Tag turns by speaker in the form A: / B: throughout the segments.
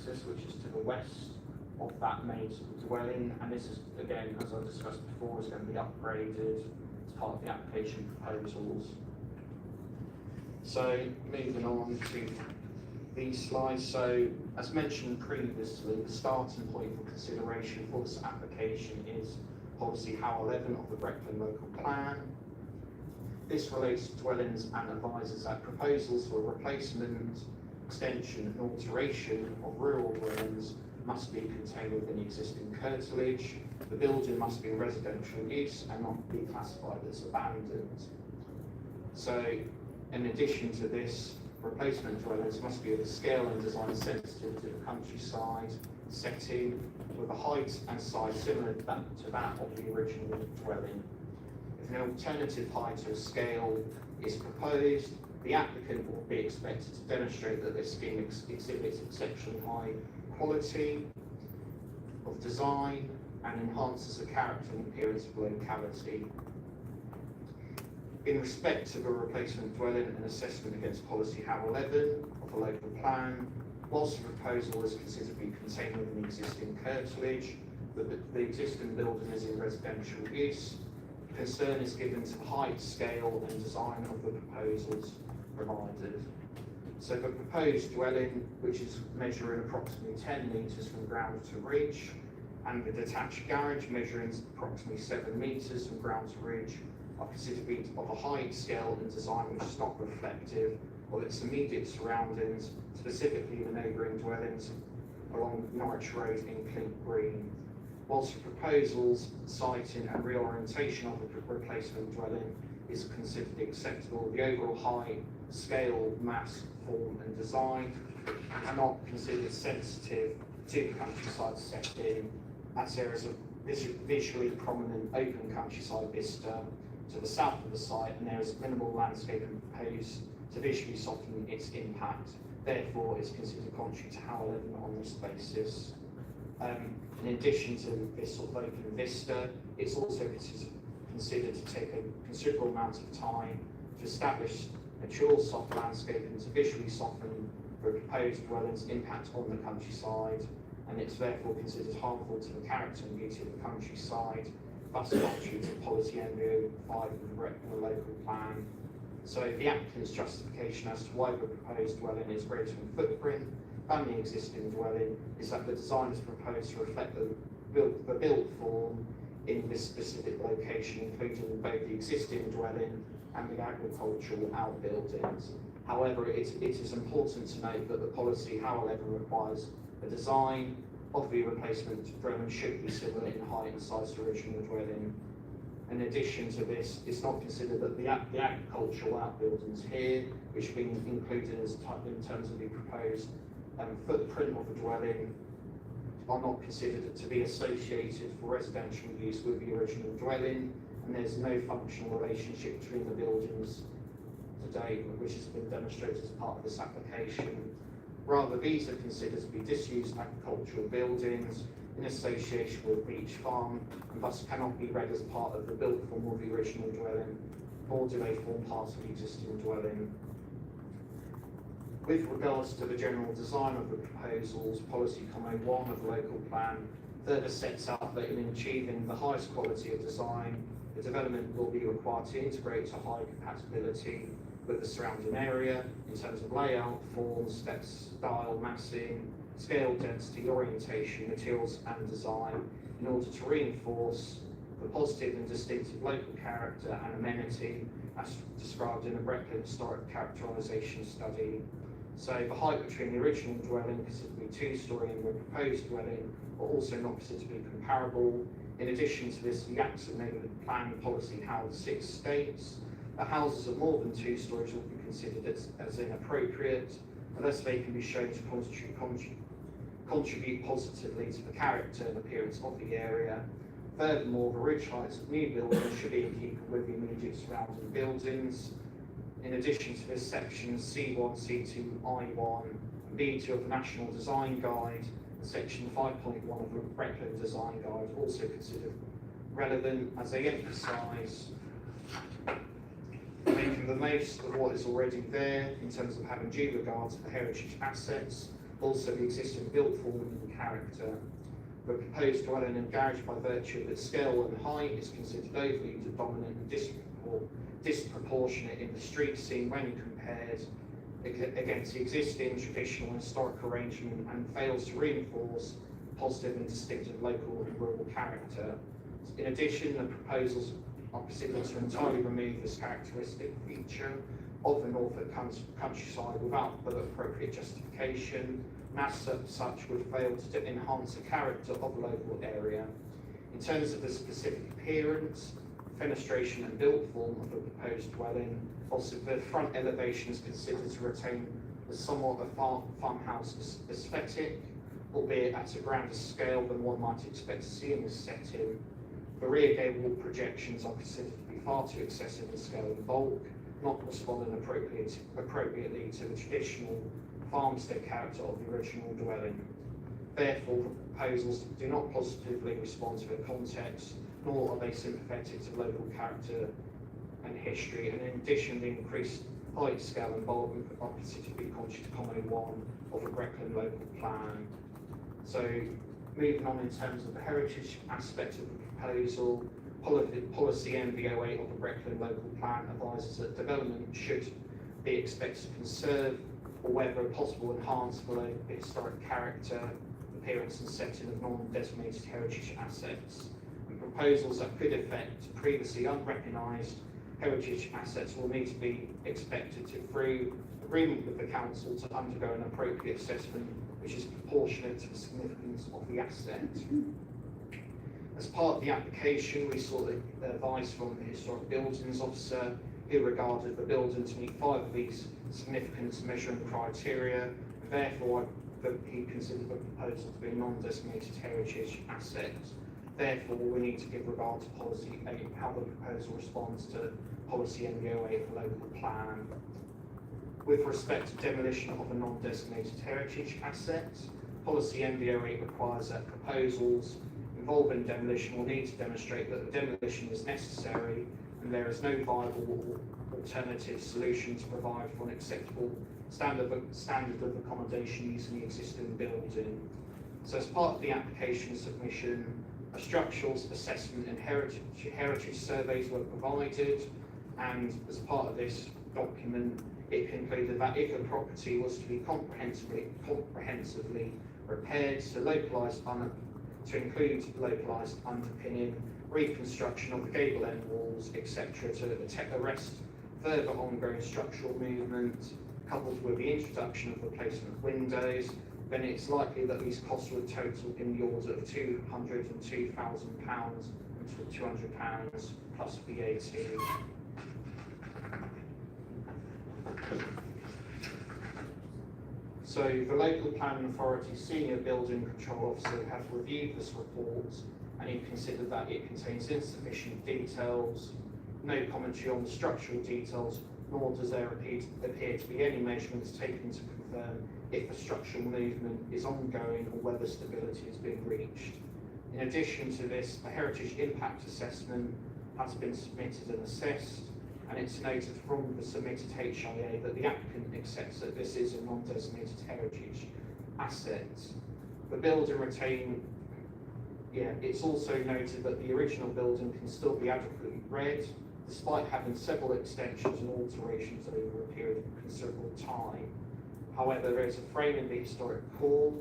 A: access, which is to the west of that main dwelling, and this is, again, as I discussed before, is going to be upgraded as part of the application proposals. So moving on to these slides. So as mentioned previously, the starting point for consideration for this application is policy HOW 11 of the Breckland Local Plan. This relates to dwellings and advises that proposals for replacement, extension and alteration of rural dwellings must be contained within existing curtilage. The building must be in residential use and not be classified as abandoned. So in addition to this, replacement dwellings must be of a scale and design sensitive to the countryside setting, with a height and size similar to that of the original dwelling. If an alternative height or scale is proposed, the applicant will be expected to demonstrate that this scheme exhibits exceptionally high quality of design and enhances the character and appearance of the locality. In respect of a replacement dwelling, an assessment against policy HOW 11 of the local plan, whilst the proposal is considered to be contained within existing curtilage, the existing building is in residential use, concern is given to the height, scale and design of the proposals provided. So the proposed dwelling, which is measuring approximately 10 metres from ground to ridge, and the detached garage measuring approximately 7 metres from ground to ridge, are considered to be of a height, scale and design which is not reflective of its immediate surroundings, specifically the neighbouring dwellings along Norwich Road in Clint Green. Whilst the proposals, siting and reorientation of the replacement dwelling is considered acceptable, the overall height, scale, mass, form and design are not considered sensitive to the countryside setting, as there is a visually prominent open countryside vista to the south of the site, and there is minimal landscaping proposed to visually soften its impact. Therefore, it's considered contrary to HOW 11 on this basis. In addition to this sort of open vista, it's also considered to take a considerable amount of time to establish mature soft landscaping to visually soften the proposed dwelling's impact on the countryside, and it's therefore considered harmful to the character and beauty of the countryside, thus contrary to policy MBO 5 of the Breckland Local Plan. So the applicant's justification as to why the proposed dwelling is greater in footprint than the existing dwelling is that the design is proposed to reflect the built form in this specific location, including both the existing dwelling and the agricultural outbuildings. However, it is important to note that the policy HOW 11 requires the design of the replacement dwelling should be similar in height and size to the original dwelling. In addition to this, it's not considered that the agricultural outbuildings here, which are being included as in terms of the proposed footprint of the dwelling, are not considered to be associated for residential use with the original dwelling, and there's no functional relationship between the buildings today, which has been demonstrated as part of this application. Rather, these are considered to be disused agricultural buildings in association with a beach farm, and thus cannot be read as part of the built form of the original dwelling, nor do they form part of the existing dwelling. With regards to the general design of the proposals, policy comment 1 of the local plan further sets out that in achieving the highest quality of design, the development will be required to integrate to high compatibility with the surrounding area in terms of layout, form, steps, style, massing, scale, density, orientation, materials and design in order to reinforce the positive and distinctive local character and amenity as described in the Breckland Historic Characterisation Study. So the height between the original dwelling, considered to be 2-storey, and the proposed dwelling are also not considered to be comparable. In addition to this, the accident neighbourhood plan policy HOW 6 states that houses of more than 2 stories will be considered as inappropriate unless they can be shown to contribute positively to the character and appearance of the area. Furthermore, the ridge heights of new buildings should be in keeping with the immediate surrounding buildings. In addition to this, sections C1, C2, I1 and B2 of the National Design Guide and section 5.1 of the Breckland Design Guide also considered relevant as they emphasise making the most of what is already there in terms of having due regard to the heritage assets Also, the existing built form and character. The proposed dwelling and garage, by virtue of its scale and height, is considered overly dominant and disproportionate in the street scene when compared against the existing traditional and historic arrangement, and fails to reinforce positive and distinctive local and rural character. In addition, the proposals are considered to entirely remove this characteristic feature of the Norfolk countryside without the appropriate justification, and as such would fail to enhance the character of the local area. In terms of the specific appearance, fenestration and built form of the proposed dwelling, also the front elevation is considered to retain the somewhat of farmhouse aesthetic, albeit at a grander scale than one might expect to see in this setting. The rear gable projections are considered to be far too excessive in scale and bulk, not responding appropriately to the traditional farmstead character of the original dwelling. Therefore, the proposals do not positively respond to the context, nor are they sympathetic to local character and history, and in addition, the increased height, scale and bulk are considered to be contrary to Common 1 of the Breckland local plan. So, moving on in terms of the heritage aspect of the proposal, policy MV08 of the Breckland local plan advises that development should be expected to conserve or whether possible enhance the local historic character, appearance and setting of non-designated heritage assets. And proposals that could affect previously unrecognised heritage assets will need to be expected to, through agreement with the council, to undergo an appropriate assessment which is proportionate to the significance of the asset. As part of the application, we sought advice from the Historic Buildings Officer, who regarded the building to meet 5 of these significance measuring criteria, and therefore he considered the proposal to be a non-designated heritage asset. Therefore, we need to give regard to policy how the proposal responds to policy MV08 of the local plan. With respect to demolition of a non-designated heritage asset, policy MV08 requires that proposals involving demolition will need to demonstrate that the demolition is necessary and there is no viable alternative solution to provide for an acceptable standard of accommodation using the existing building. So as part of the application submission, a structural assessment and heritage surveys were provided, and as part of this document, it concluded that if a property was to be comprehensively repaired to include localised underpinning, reconstruction of the gable end walls, etc., to arrest further ongoing structural movement, coupled with the introduction of replacement windows, then it's likely that these costs would total in the order of £202,000 and £200 plus VAT. So the local planning authority senior building control officer has reviewed this report, and he considered that it contains insufficient details, no commentary on the structural details, nor does there appear to be any measurements taken to confirm if the structural movement is ongoing or whether stability has been reached. In addition to this, a heritage impact assessment has been submitted and assessed, and it's noted from the submitted HIA that the applicant accepts that this is a non-designated heritage asset. The building it's also noted that the original building can still be adequately read, despite having several extensions and alterations over a period of considerable time. However, there is a frame in the historic core,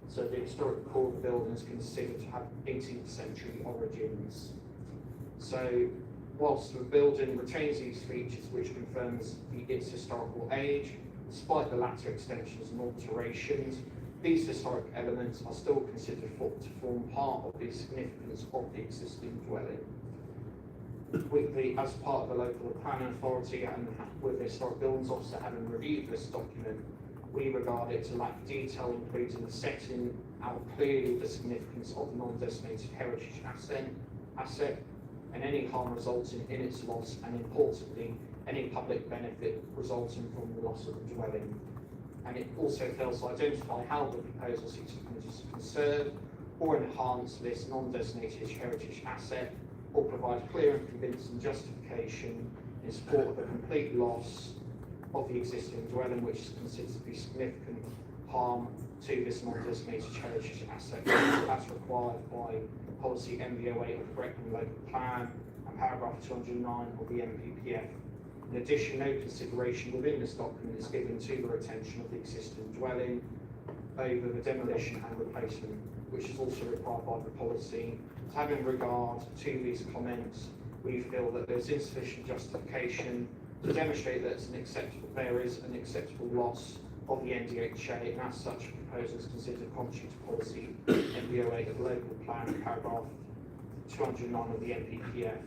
A: so the historic core of the building is considered to have 18th century origins. So, whilst the building retains these features which confirms its historical age, despite the latter extensions and alterations, these historic elements are still considered to form part of the significance of the existing dwelling. As part of the local planning authority and with the Historic Buildings Officer having reviewed this document, we regard it to lack detail, including the setting out clearly the significance of the non-designated heritage asset and any harm resulting in its loss, and importantly, any public benefit resulting from the loss of the dwelling. And it also fails to identify how the proposal seeks to conserve or enhance this non-designated heritage asset, or provide clear and convincing justification in support of the complete loss of the existing dwelling, which is considered to be significant harm to this non-designated cherished asset as required by policy MV08 of the Brecon Local Plan and paragraph 209 of the MPPF. In addition, no consideration within this document is given to the retention of the existing dwelling over the demolition and replacement, which is also required by the policy. Having regard to these comments, we feel that there's insufficient justification to demonstrate that there is an acceptable loss of the NDHA, and as such, the proposal is considered contrary to policy MV08 of the local plan, paragraph 209 of the MPPF.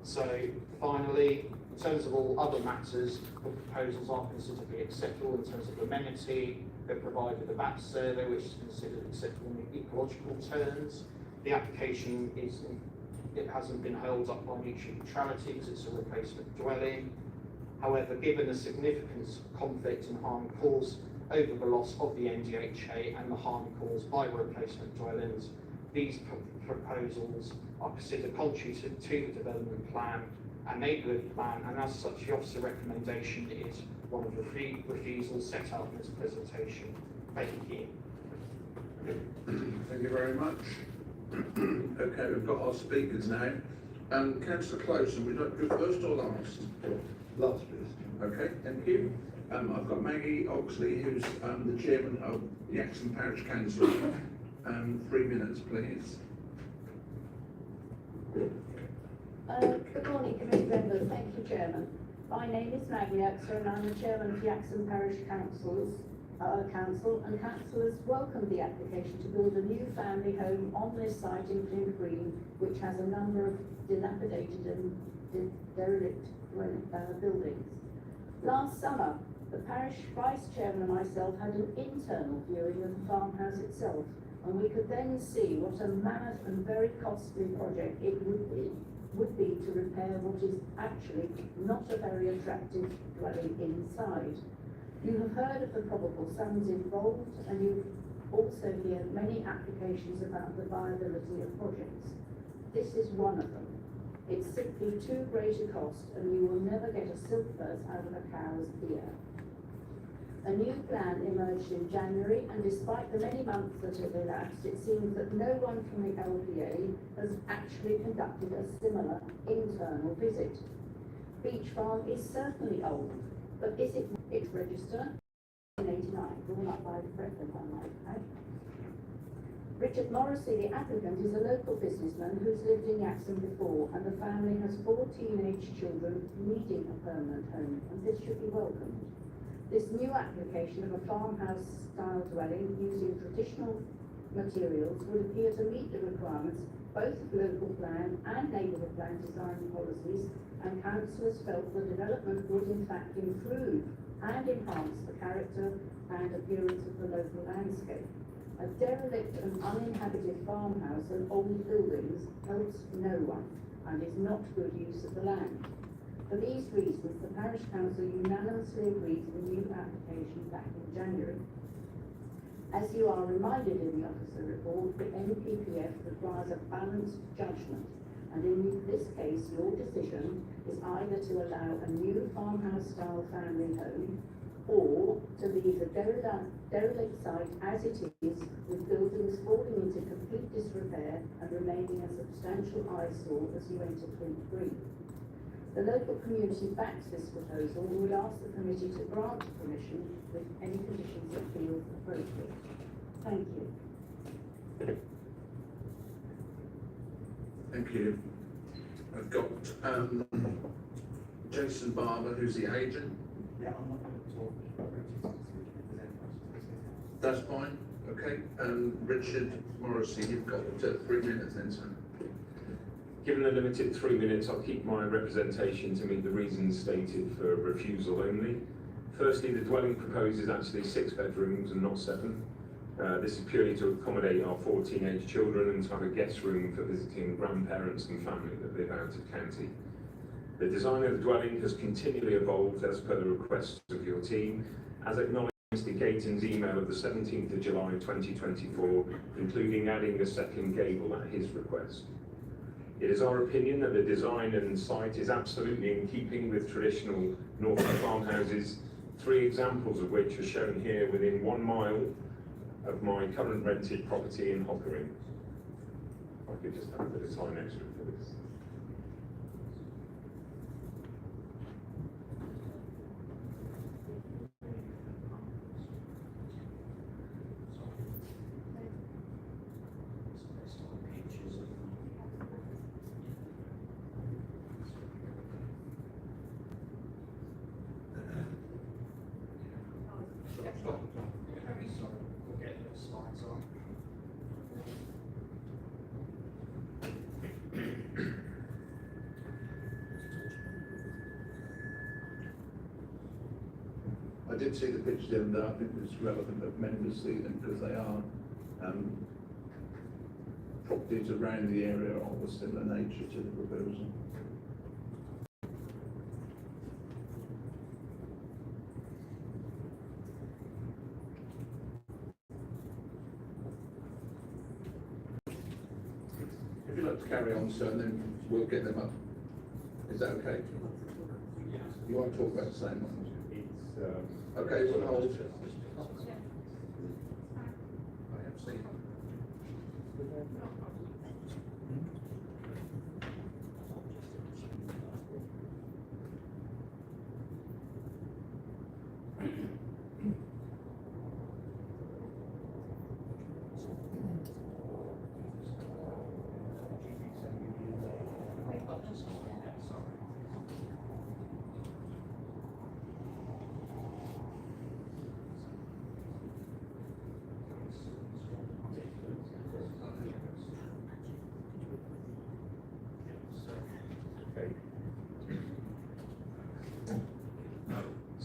A: So, finally, in terms of all other matters, the proposals are considered to be acceptable in terms of amenity. They're provided a VAT survey, which is considered acceptable in ecological terms. The application hasn't been held up by mutual neutrality because it's a replacement dwelling. However, given the significant conflict and harm caused over the loss of the NDHA and the harm caused by replacement dwellings, these proposals are considered contrary to the development plan and neighbourhood plan, and as such, the officer recommendation is one of the refusals set out in this presentation. Thank you.
B: Thank you very much. Okay, we've got our speakers now. Councillor Close, and we don't do first or last?
C: Last, please.
B: Okay, thank you. I've got Maggie Oxley, who's the chairman of the Yaxham Parish Council. 3 minutes, please.
D: Good morning, committee members. Thank you, Chairman. My name is Maggie Oxley, and I'm the chairman of the Yaxham Parish Council, and councillors welcomed the application to build a new family home on this site in Clint Green, which has a number of dilapidated and derelict buildings. Last summer, the parish vice chairman and myself had an internal viewing of the farmhouse itself, and we could then see what a mammoth and very costly project it would be to repair what is actually not a very attractive dwelling inside. You have heard of the probable sums involved, and you've also heard many applications about the viability of projects. This is one of them. It's simply too great a cost, and you will never get a silk purse out of a cow's ear. A new plan emerged in January, and despite the many months that have elapsed, it seems that no one from the LPA has actually conducted a similar internal visit. Beach Farm is certainly old, but is it its register? 1989, drawn up by the Brecon, I might add. Richard Morrissey, the applicant, is a local businessman who's lived in Yaxham before, and the family has 4 teenage children needing a permanent home, and this should be welcomed. This new application of a farmhouse-style dwelling using traditional materials would appear to meet the requirements both of local plan and neighbourhood plan design policies, and councillors felt the development would in fact improve and enhance the character and appearance of the local landscape. A derelict and uninhabited farmhouse and old buildings helps no one and is not good use of the land. For these reasons, the Parish Council unanimously agreed to the new application back in January. As you are reminded in the officer report, the MPPF requires a balanced judgment, and in this case, your decision is either to allow a new farmhouse-style family home or to leave the derelict site as it is, with buildings falling into complete disrepair and remaining a substantial eyesore as you enter Clint Green. The local community backs this proposal and would ask the committee to grant permission with any conditions it feels appropriate. Thank you.
B: Thank you. I've got Jason Barber, who's the agent.
C: Yeah, I'm not going to talk.
B: That's fine. Okay. Richard Morrissey, you've got 3 minutes then, sir.
E: Given the limited 3 minutes, I'll keep my representation to meet the reasons stated for refusal only. Firstly, the dwelling proposed is actually 6 bedrooms and not 7. This is purely to accommodate our 4 teenage children and to have a guest room for visiting grandparents and family that live out of county. The design of the dwelling has continually evolved as per the requests of your team, as acknowledged in Mr. Gayton's email of the 17th of July 2024, including adding a second gable at his request. It is our opinion that the design and site is absolutely in keeping with traditional Norfolk farmhouses, 3 examples of which are shown here within 1 mile of my current rented property in Hockering. I could just have a bit of time extra for this.
B: I did see the pictures the other day. I think it's relevant that members see them because they are properties around the area of a similar nature to the proposal. If you'd like to carry on, sir, and then we'll get them up. Is that okay? You want to talk about the same ones? Okay, we'll hold.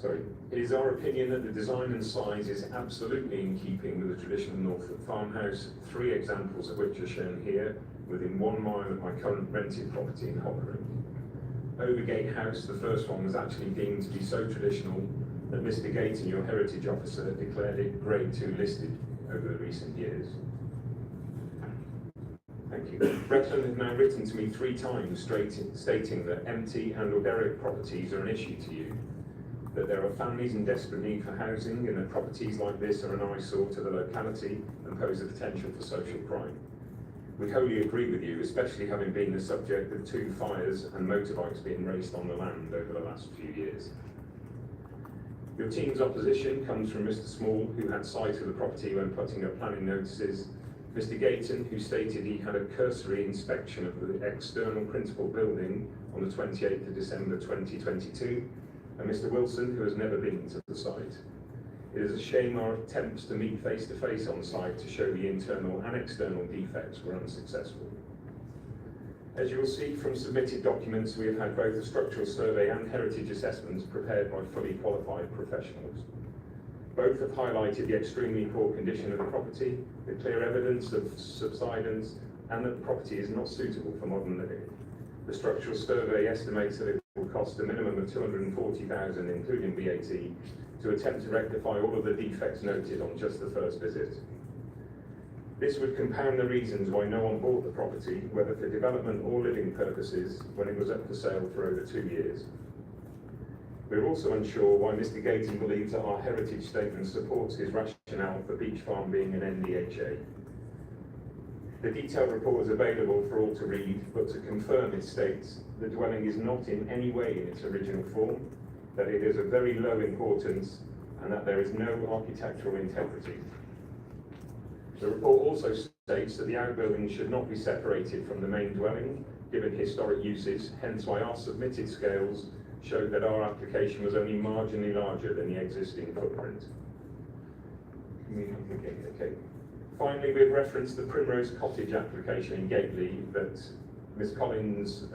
E: Sorry. It is our opinion that the design and size is absolutely in keeping with the traditional Norfolk farmhouse, 3 examples of which are shown here, within 1 mile of my current rented property in Hockering. Overgate House, the first one, was actually deemed to be so traditional that Mr. Gayton, your heritage officer, declared it Grade 2 listed over the recent years. Thank you. Bretland have now written to me 3 times stating that empty and or derelict properties are an issue to you, that there are families in desperate need for housing and that properties like this are an eyesore to the locality and pose a potential for social crime. We wholly agree with you, especially having been the subject of 2 fires and motorbikes being raced on the land over the last few years. Your team's opposition comes from Mr. Small, who had sight of the property when putting up planning notices, Mr. Gayton, who stated he had a cursory inspection of the external principal building on the 28th of December 2022, and Mr. Wilson, who has never been to the site. It is a shame our attempts to meet face to face on site to show the internal and external defects were unsuccessful. As you will see from submitted documents, we have had both a structural survey and heritage assessments prepared by fully qualified professionals. Both have highlighted the extremely poor condition of the property, the clear evidence of subsidence, and that the property is not suitable for modern living. The structural survey estimates that it will cost a minimum of $240,000, including VAT, to attempt to rectify all of the defects noted on just the first visit. This would compound the reasons why no one bought the property, whether for development or living purposes, when it was up for sale for over 2 years. We're also unsure why Mr. Gayton believes that our heritage statement supports his rationale for Beach Farm being an NDHA. The detailed report is available for all to read, but to confirm it states the dwelling is not in any way in its original form, that it is of very low importance, and that there is no architectural integrity. The report also states that the outbuilding should not be separated from the main dwelling, given historic uses, hence why our submitted scales showed that our application was only marginally larger than the existing footprint. Okay. Finally, we've referenced the Primrose Cottage application in Gately that Ms. Collins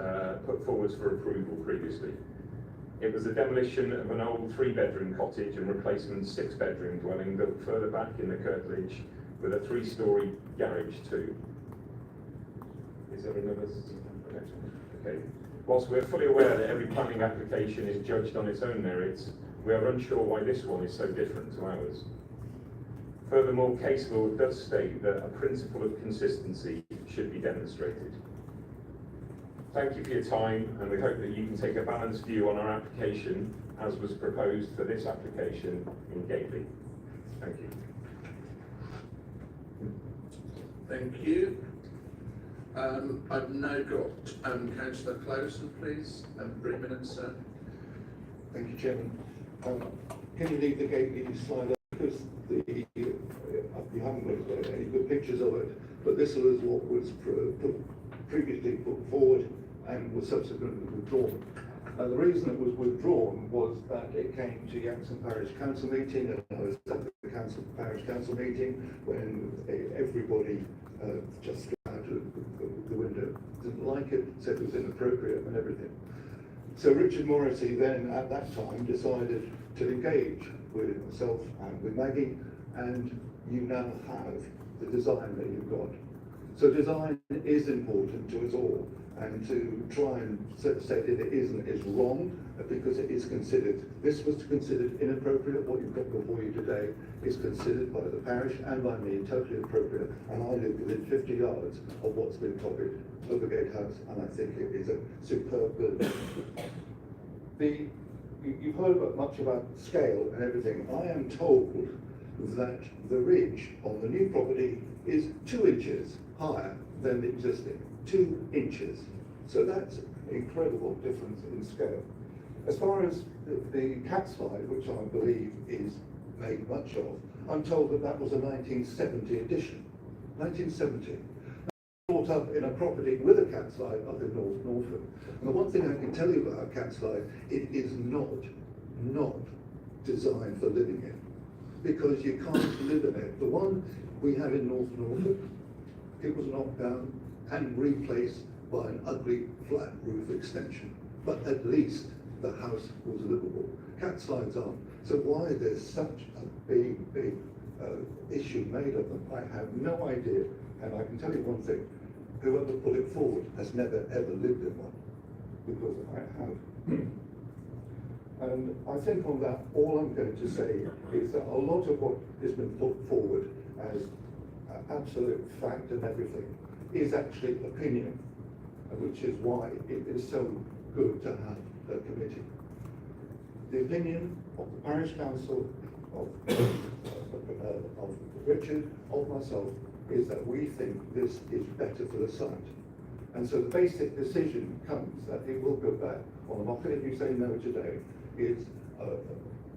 E: put forward for approval previously. It was the demolition of an old 3-bedroom cottage and replacement 6-bedroom dwelling built further back in the curtilage with a 3-storey garage too. Is there another? Okay. Whilst we're fully aware that every planning application is judged on its own merits, we are unsure why this one is so different to ours. Furthermore, case law does state that a principle of consistency should be demonstrated. Thank you for your time, and we hope that you can take a balanced view on our application as was proposed for this application in Gately. Thank you.
B: Thank you. I've now got Councillor Clowson, please, 3 minutes, sir.
C: Thank you, Chairman. Can you leave the gate slide up, because you haven't got any good pictures of it, but this was what was previously put forward and was subsequently withdrawn. The reason it was withdrawn was that it came to Yaxham Parish Council meeting, and I was at the Parish Council meeting when everybody just out of the window, didn't like it, said it was inappropriate and everything. So Richard Morrissey then at that time decided to engage with myself and with Maggie, and you now have the design that you've got. So design is important to us all, and to try and say that it isn't is wrong, because it is considered, this was considered inappropriate. What you've got before you today is considered by the parish and by me totally appropriate, and I live within 50 yards of what's been copied, Overgate House, and I think it is a superb building. You've heard much about scale and everything. I am told that the ridge on the new property is 2 inches higher than the existing. 2 inches. So that's an incredible difference in scale. As far as the cat slide, which I believe is made much of, I'm told that that was a 1970 edition. 1970. Brought up in a property with a cat slide up in North Norfolk. And the one thing I can tell you about a cat slide, it is not designed for living in, because you can't live in it. The one we have in North Norfolk, it was knocked down and replaced by an ugly flat roof extension. But at least the house was livable. Cat slides aren't. So why there's such a big issue made of them, I have no idea. And I can tell you one thing, whoever put it forward has never ever lived in one, because I have. And I think on that, all I'm going to say is that a lot of what has been put forward as absolute fact and everything is actually opinion, which is why it is so good to have a committee. The opinion of the parish council, of Richard, of myself, is that we think this is better for the site. And so the basic decision comes that it will go back on the market. If you say no today, it's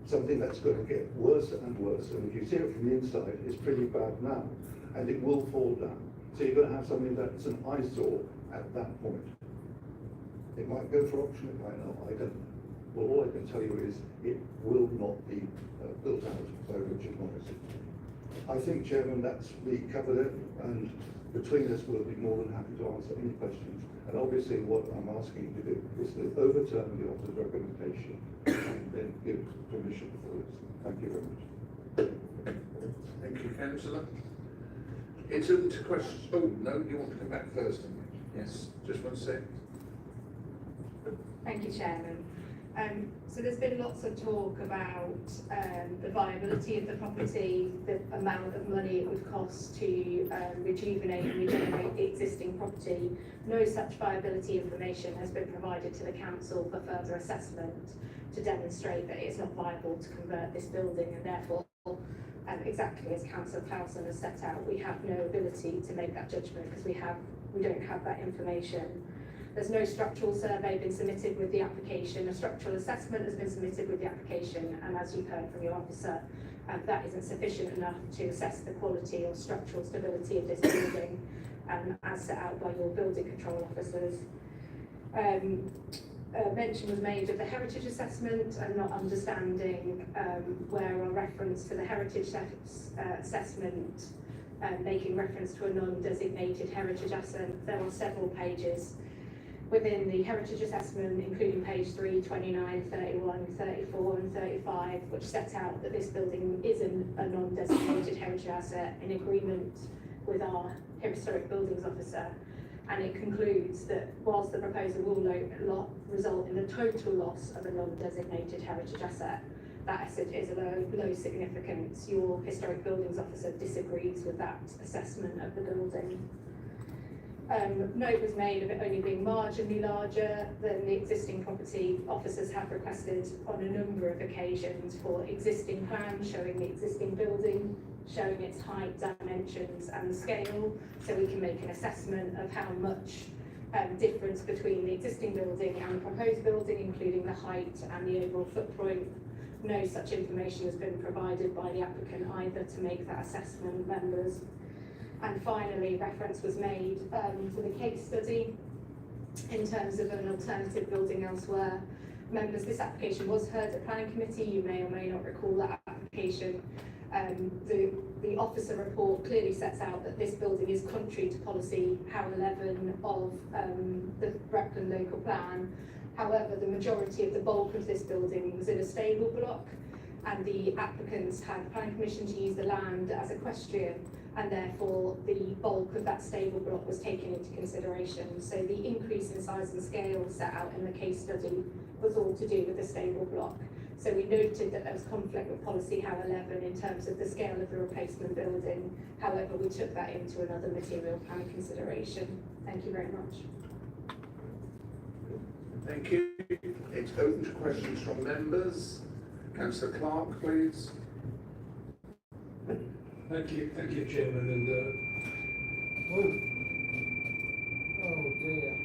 C: something that's going to get worse and worse. And if you see it from the inside, it's pretty bad now, and it will fall down. So you're going to have something that's an eyesore at that point. It might go for auction, it might not, I don't know. Well, all I can tell you is it will not be built out by Richard Morrissey. I think, Chairman, we covered it, and between us we'll be more than happy to answer any questions. And obviously what I'm asking you to do is to overturn the author's recommendation and then give permission for this. Thank you very much.
B: Thank you, Councillor. It's open to questions. Oh, no, you want to come back first? Yes, just 1 sec.
F: Thank you, Chairman. So there's been lots of talk about the viability of the property, the amount of money it would cost to rejuvenate and regenerate the existing property. No such viability information has been provided to the council for further assessment to demonstrate that it's not viable to convert this building, and therefore, exactly as Councillor Clausen has set out, we have no ability to make that judgment because we don't have that information. There's no structural survey been submitted with the application. A structural assessment has been submitted with the application, and as you've heard from your officer, that isn't sufficient enough to assess the quality or structural stability of this building, as set out by your building control officers. Mention was made of the heritage assessment and not understanding where a reference to the heritage assessment, making reference to a non-designated heritage asset. There are several pages within the heritage assessment, including page 3, 29, 31, 34 and 35, which set out that this building isn't a non-designated heritage asset in agreement with our historic buildings officer. And it concludes that whilst the proposal will result in the total loss of a non-designated heritage asset, that asset is of low significance. Your historic buildings officer disagrees with that assessment of the building. Note was made of it only being marginally larger than the existing property. Officers have requested on a number of occasions for existing plans showing the existing building, showing its height, dimensions and scale, so we can make an assessment of how much difference between the existing building and the proposed building, including the height and the overall footprint. No such information has been provided by the applicant either to make that assessment, members. And finally, reference was made to the case study in terms of an alternative building elsewhere. Members, this application was heard at planning committee. You may or may not recall that application. The officer report clearly sets out that this building is contrary to policy HOW 11 of the Breckland local plan. However, the majority of the bulk of this building was in a stable block, and the applicants had planning permission to use the land as equestrian, and therefore the bulk of that stable block was taken into consideration. So the increase in size and scale set out in the case study was all to do with the stable block. So we noted that there was conflict with policy HOW 11 in terms of the scale of the replacement building. However, we took that into another material plan consideration. Thank you very much.
B: Thank you. It's open to questions from members. Councillor Clark, please.
G: Thank you, Chairman, and oh dear.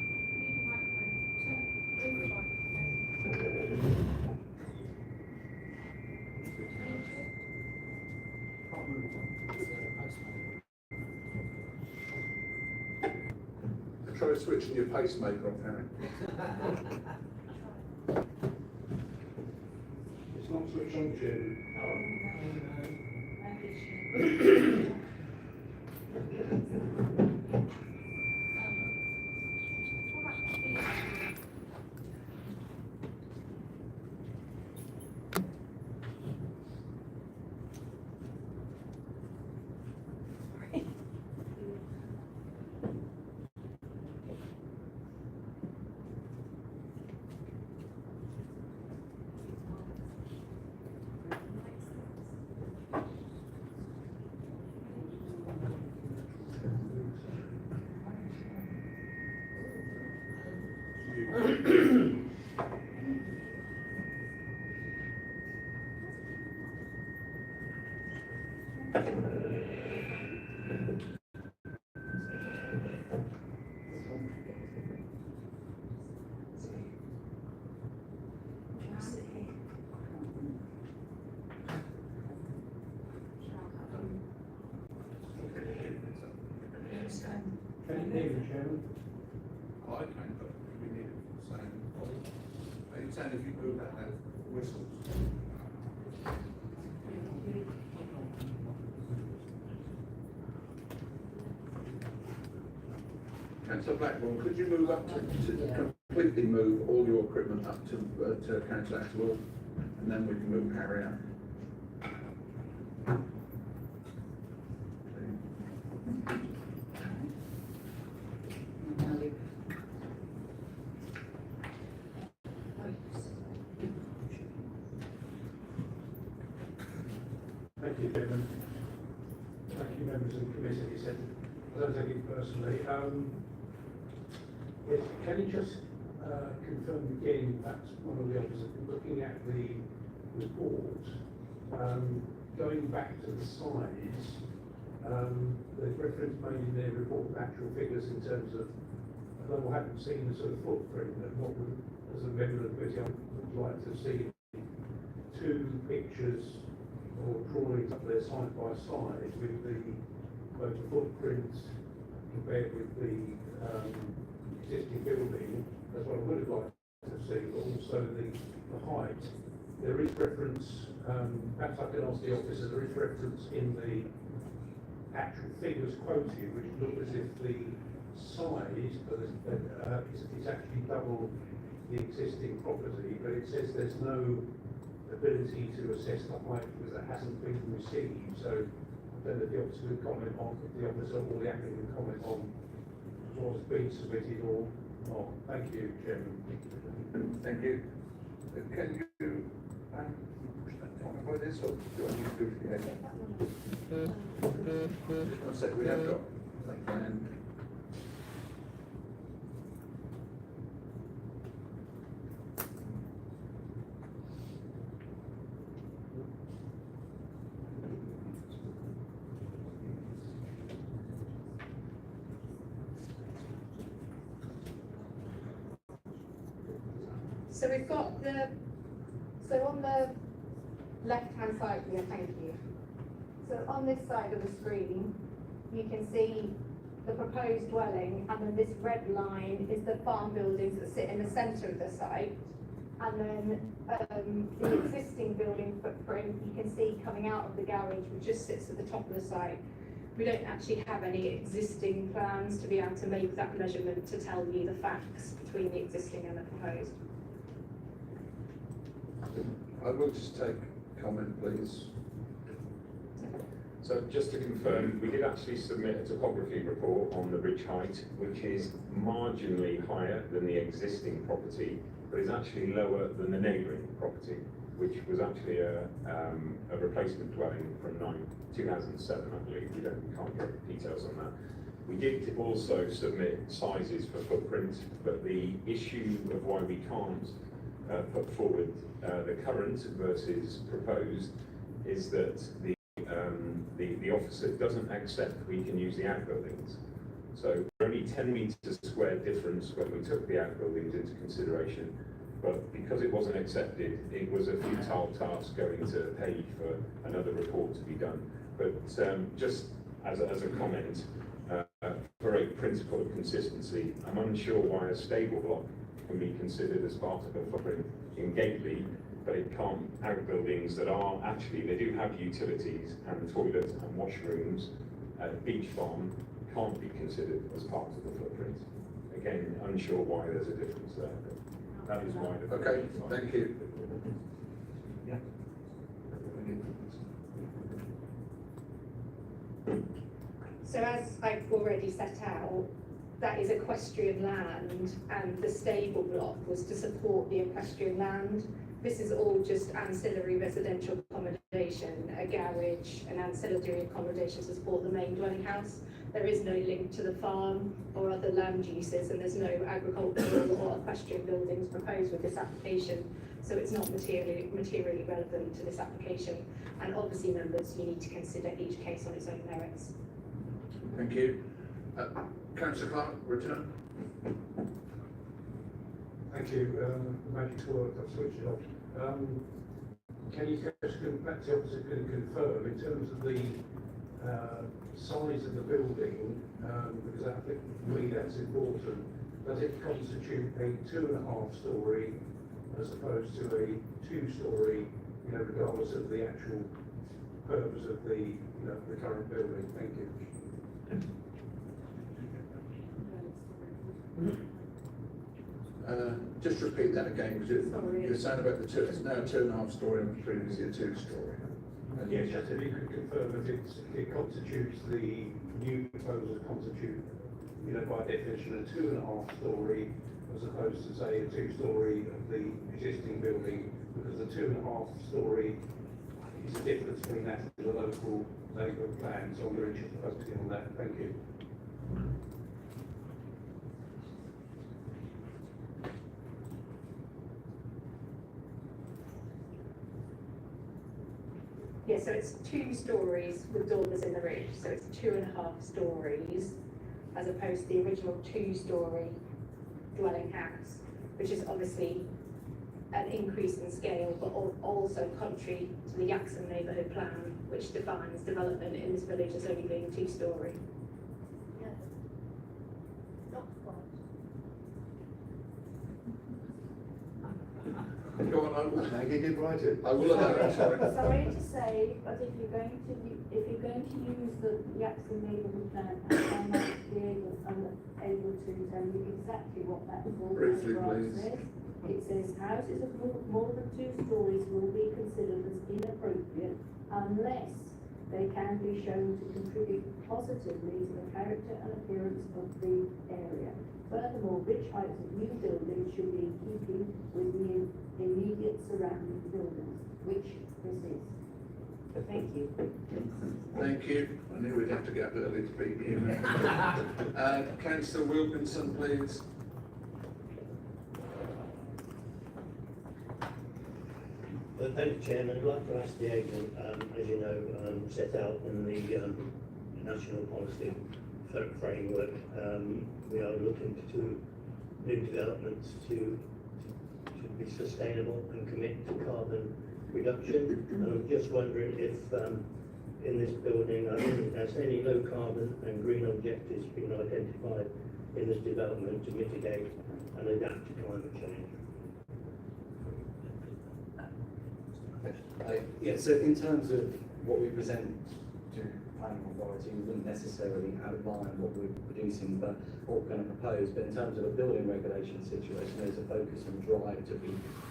B: Try switching your pacemaker off, Harry.
G: It's not switched on, Chairman. Can you hear me, Chairman?
B: I can, but we need it for the same. Are you saying if you move that, that whistles? Councillor Blackburn, could you move up to completely move all your equipment up to Councillor Atwell, and then we can move Harry out?
G: Thank you, Chairman. Thank you, members of the committee. I don't take it personally. Yes, can you just confirm again, perhaps one of the officers, looking at the report, going back to the size, there's reference made in their report of actual figures in terms of, although I haven't seen the sort of footprint, and what would, as a member of the committee, I would like to see two pictures or drawings up there side by side with the both the footprint compared with the existing building. That's what I would have liked to see, but also the height. There is reference, perhaps I can ask the officer, there is reference in the actual figures quoted which look as if the size is actually double the existing property, but it says there's no ability to assess the height because that hasn't been received. So I don't know if the officer would comment on, if the officer or the applicant would comment on what's been submitted or not. Thank you, Chairman.
B: Thank you. Can you push that down by this, or do you want me to do it again? One sec, we have got,
F: So we've got so on the left-hand side here, thank you. So on this side of the screen, you can see the proposed dwelling, and then this red line is the farm buildings that sit in the centre of the site. And then the existing building footprint, you can see coming out of the garage, which just sits at the top of the site. We don't actually have any existing plans to be able to make that measurement to tell you the facts between the existing and the proposed.
B: I will just take comment, please.
E: So just to confirm, we did actually submit a topography report on the ridge height, which is marginally higher than the existing property, but is actually lower than the neighbouring property, which was actually a replacement dwelling from 2007, I believe. We can't get details on that. We did also submit sizes for footprint, but the issue of why we can't put forward the current versus proposed is that the officer doesn't accept we can use the outbuildings. So only 10 metres square difference when we took the outbuildings into consideration, but because it wasn't accepted, it was a futile task going to pay for another report to be done. But just as a comment, for a principle of consistency, I'm unsure why a stable block can be considered as part of a footprint in Gately, but it can't. Outbuildings that are actually, they do have utilities and toilets and washrooms, beach farm can't be considered as part of the footprint. Again, unsure why there's a difference there, but that is why.
B: Okay, thank you.
C: Yeah.
F: So as I've already set out, that is equestrian land, and the stable block was to support the equestrian land. This is all just ancillary residential accommodation, a garage, an ancillary accommodation to support the main dwelling house. There is no link to the farm or other land uses, and there's no agricultural or equestrian buildings proposed with this application. So it's not materially relevant to this application. And obviously, members, you need to consider each case on its own merits.
B: Thank you. Councillor Clark, return.
G: Thank you. The magic's worked, I've switched it off. Can you just come back to the officer can confirm in terms of the size of the building, because I think for me that's important, does it constitute a 2.5 storey as opposed to a 2-storey, regardless of the actual purpose of the, the current building? Thank you.
B: Just repeat that again, because you're saying about the two, it's now a 2.5 storey and previously a 2-storey.
G: Yes, just if you could confirm that it constitutes the new proposal constitute, by definition, a 2.5 storey as opposed to say a 2-storey of the existing building, because the 2.5 storey is the difference between that and the local neighbourhood plan. So I'm very interested in focusing on that. Thank you.
F: Yeah, so it's 2 stories with dormers in the roof, so it's 2.5 stories, as opposed to the original 2-storey dwelling house, which is obviously an increase in scale, but also contrary to the Yaxham neighbourhood plan, which defines development in this village as only being 2-storey.
B: Go on, I will.
C: Maggie did write it.
B: I will allow it, sorry.
D: Sorry to say, but if you're going to use the Yaxham neighbourhood plan, I might be able to tell you exactly what that full
B: Briefly,
D: paragraph
B: please.
D: says. It says houses of more than 2 stories will be considered as inappropriate unless they can be shown to contribute positively to the character and appearance of the area. Furthermore, ridge heights of new buildings should be in keeping with the immediate surrounding buildings, which this is. Thank you.
B: Thank you. I knew we'd have to get early to beat you. Councillor Wilkinson, please.
H: Thank you, Chairman. I'd like to ask the agent, as you know, set out in the national policy framework, we are looking to new developments to be sustainable and commit to carbon reduction. And I'm just wondering if in this building, has any low carbon and green objectives been identified in this development to mitigate and adapt to climate change?
I: Yeah, so in terms of what we present to planning authority, we wouldn't necessarily outline what we're producing, but what we're going to propose. But in terms of a building regulation situation, there's a focus and drive to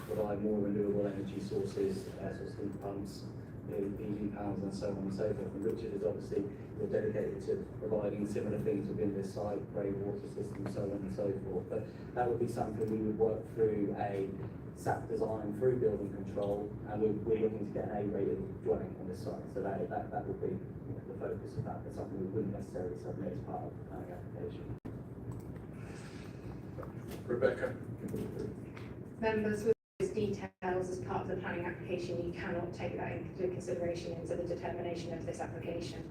I: provide more renewable energy sources, air source heat pumps, EV panels, and so on and so forth. And Richard is obviously dedicated to providing similar things within this site, grey water system, so on and so forth. But that would be something we would work through a SAP design through building control, and we're looking to get an A-rated dwelling on this site. So that would be the focus of that, but something we wouldn't necessarily submit as part of the planning application.
B: Rebecca?
F: Members, with those details as part of the planning application, you cannot take that into consideration into the determination of this application.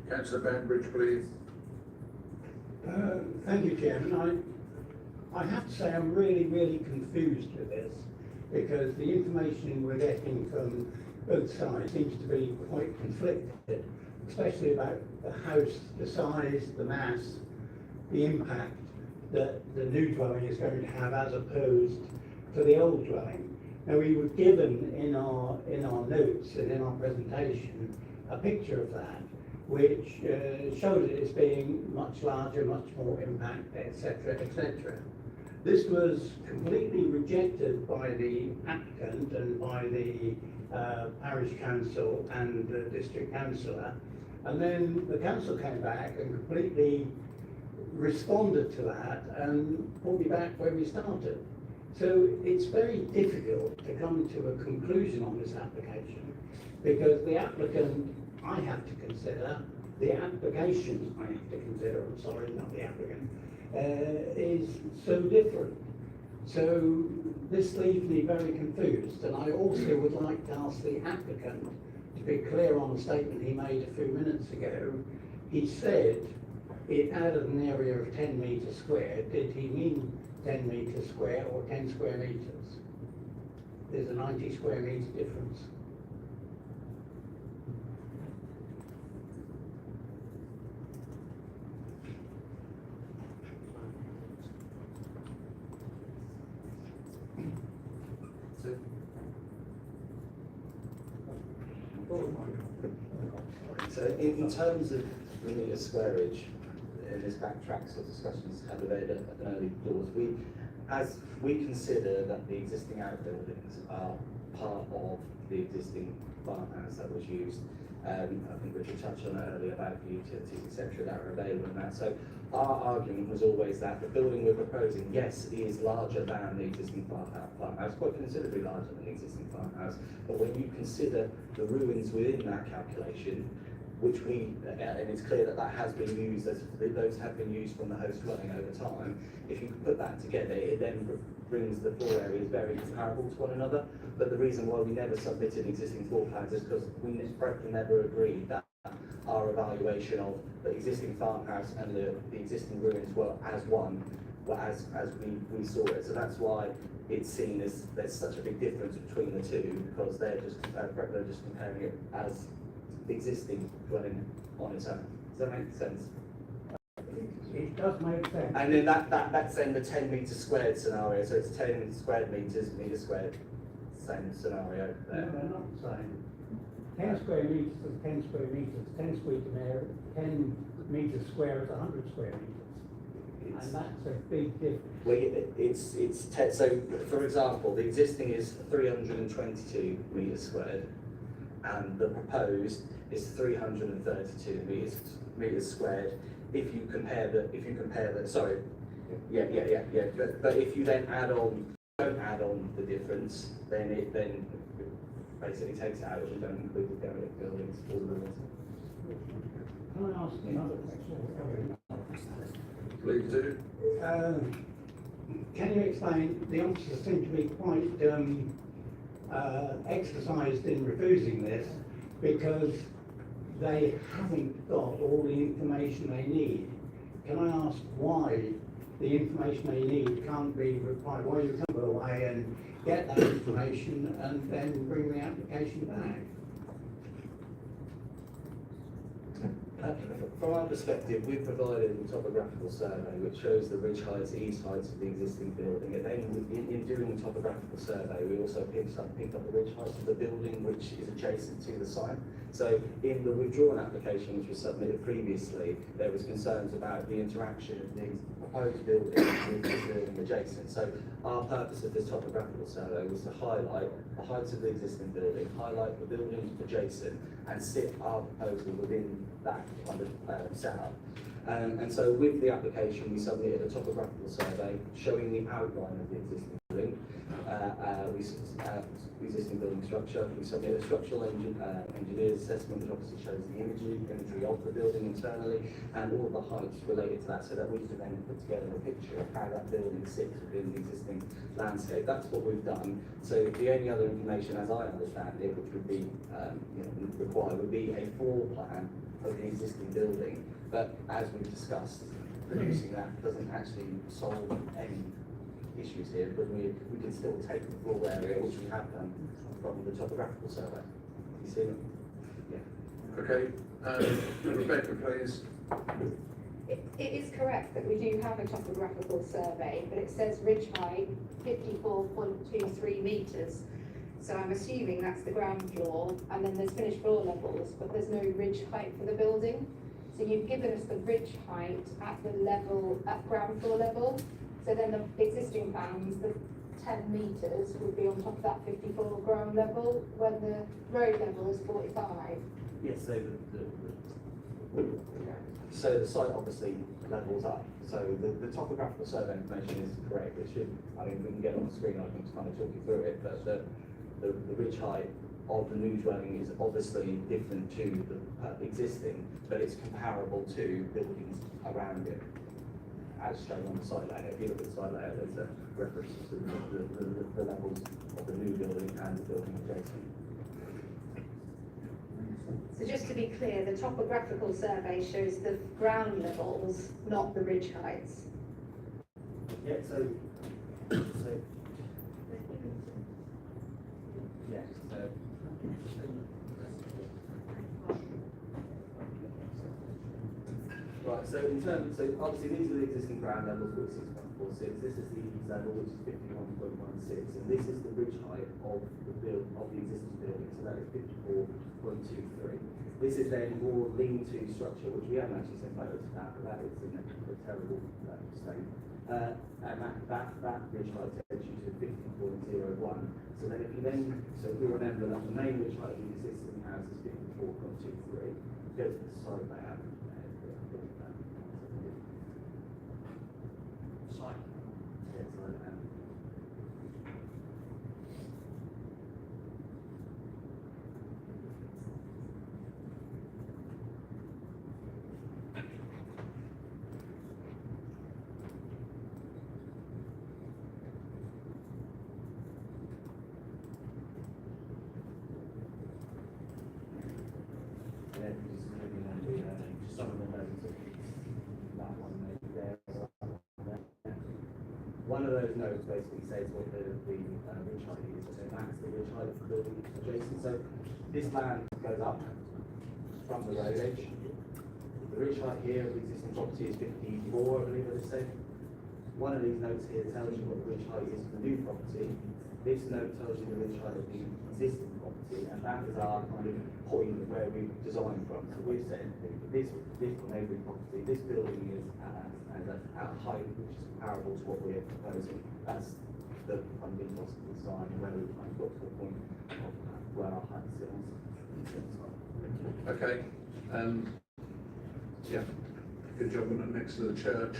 B: Councillor Banbridge, please.
G: Thank you, Chairman. I have to say I'm really confused with this, because the information we're getting from both sides seems to be quite conflicted, especially about the house, the size, the mass, the impact that the new dwelling is going to have as opposed to the old dwelling. Now, we were given in our notes and in our presentation a picture of that, which showed it as being much larger, much more impact, etc., etc. This was completely rejected by the applicant and by the parish council and the district councillor, and then the council came back and completely responded to that and pulled me back where we started. So it's very difficult to come to a conclusion on this application, because the applicant I have to consider, the application I have to consider, I'm sorry, not the applicant, is so different. So this leaves me very confused, and I also would like to ask the applicant to be clear on the statement he made a few minutes ago. He said it added an area of 10 metres squared. Did he mean 10 metres square or 10 square metres? There's a 90 square metre difference.
I: So in terms of metre squareage, in this backtracks or discussions had at an early doors, we consider that the existing outbuildings are part of the existing farmhouse that was used. I think Richard touched on that earlier about the utilities, etc., that are available in that. So our argument was always that the building we're proposing, yes, is larger than the existing farmhouse, quite considerably larger than the existing farmhouse, but when you consider the ruins within that calculation, which and it's clear that that has been used, those have been used from the host dwelling over time, if you put that together, it then brings the floor areas very comparable to one another. But the reason why we never submitted existing floor plans is because we never agreed that our evaluation of the existing farmhouse and the existing ruins were as one, as we saw it. So that's why it's seen as there's such a big difference between the two, because they're just comparing it as the existing dwelling on its own. Does that make sense?
G: It does make sense.
I: And then that's then the 10 metre squared scenario. So it's 10 squared metres squared. Same scenario
G: No,
I: there.
G: they're not the same. 10 square metres is 10 square metres. 10 metres square is 100 square metres. And that's a big difference.
I: Well, so for example, the existing is 322 metres squared, and the proposed is 332 metres squared. If you compare the sorry, yeah. But if you then don't add on the difference, then it basically takes it out. You don't include the derelict buildings or the ruins.
G: Can I ask another question?
B: Please do.
G: Can you explain, the officers seem to be quite exercised in refusing this because they haven't got all the information they need. Can I ask why
J: the information they need can't be required, why you come away and get that information and then bring the application back.
I: From our perspective, we've provided a topographical survey which shows the ridge heights, east heights of the existing building. And then in doing the topographical survey, we also picked up the ridge heights of the building which is adjacent to the site. So in the withdrawn application which was submitted previously, there was concerns about the interaction of the proposed building with the building adjacent. So our purpose of this topographical survey was to highlight the heights of the existing building, highlight the buildings adjacent, and sit our proposal within that kind of setup. And so with the application, we submitted a topographical survey showing the outline of the existing building, existing building structure. We submitted a structural engineer's assessment, which obviously shows the imagery of the building internally and all the heights related to that, so that we can then put together a picture of how that building sits within the existing landscape. That's what we've done. So the only other information, as I understand it, which would be required, would be a floor plan of the existing building. But as we've discussed, producing that doesn't actually solve any issues here, but we can still take the floor area, which we have done from the topographical survey. You see it? Yeah.
B: Okay, Rebecca, please.
F: It is correct that we do have a topographical survey, but it says ridge height 54.23 metres. So I'm assuming that's the ground floor, and then there's finished floor levels, but there's no ridge height for the building. So you've given us the ridge height at the level, at ground floor level. So then the existing plans, the 10 metres would be on top of that 54 ground level, when the road level is 45.
I: Yes, so the site obviously levels up. So the topographical survey information is correct. It should, I mean, we can get it on the screen, I can kind of talk you through it, but the ridge height of the new dwelling is obviously different to the existing, but it's comparable to buildings around it, as shown on the site layout. If you look at the site layout, there's a reference to the levels of the new building and the building adjacent.
F: So just to be clear, the topographical survey shows the ground levels, not the ridge heights.
I: Yeah, so right, so in terms, so obviously these are the existing ground levels, which is 6.46. This is the east level, which is 51.16, and this is the ridge height of the existing building. So that is 54.23. This is then more lean-to structure, which we haven't actually sent photos of that, but that is in a terrible state. And that ridge height takes you to 50.01. So then if we remember that the main ridge height of the existing house is 54.23, go to the side layout. One of those notes basically says what the ridge height is, so that's the ridge height of the building adjacent. So this land goes up from the road edge. The ridge height here of the existing property is 54, I believe what it said. One of these notes here tells you what the ridge height is for the new property. This note tells you the ridge height of the existing property, and that is our kind of point where we've designed from. So we've said this neighbouring property, this building is at a height which is comparable to what we're proposing. That's the kind of ethos of the design, and where we've kind of got to the point of where our height sits.
B: Okay, yeah, good job on it next to the church.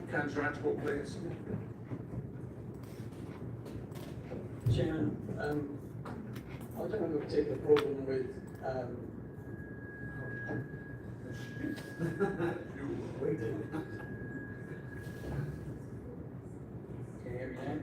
B: Councillor Atwell, please.
J: Chairman, I don't have a particular problem with, we do. Can you hear me now?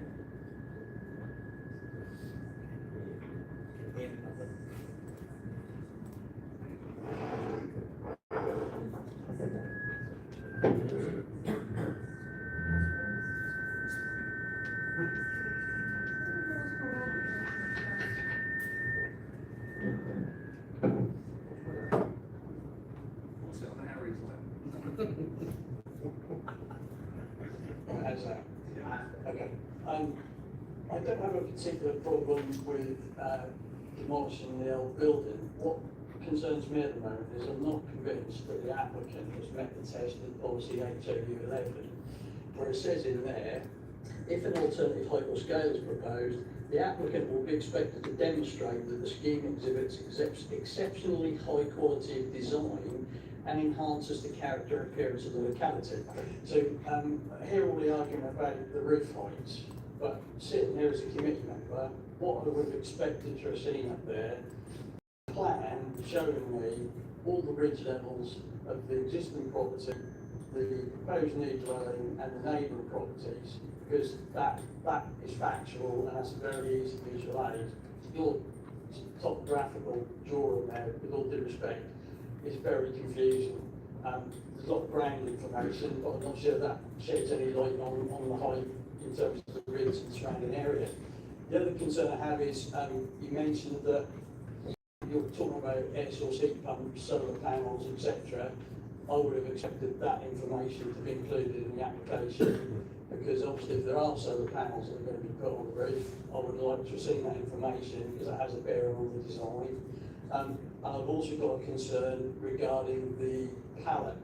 K: How's that? Okay. I don't have a particular problem with demolishing the old building. What concerns me at the moment is I'm not convinced that the applicant has met the test of policy 8.2.11, where it says in there, if an alternative height or scale is proposed, the applicant will be expected to demonstrate that the scheme exhibits exceptionally high quality of design and enhances the character and appearance of the locality. So I hear all the argument about the roof heights, but sitting here as a committee member, what I would have expected to have seen up there, a plan showing me all the ridge levels of the existing property, the proposed new dwelling and the neighbouring properties, because that is factual and that's a very easy visual aid. Your topographical drawing there, with all due respect, is very confusing. There's a lot of ground information, but I'm not sure that sheds any light on the height in terms of the ridge and surrounding area. The other concern I have is you mentioned that you're talking about air source heat pumps, solar panels, etc. I would have expected that information to be included in the application, because obviously if there are solar panels that are going to be put on the roof, I would like to have seen that information because it has a bearing on the design. And I've also got a concern regarding the palette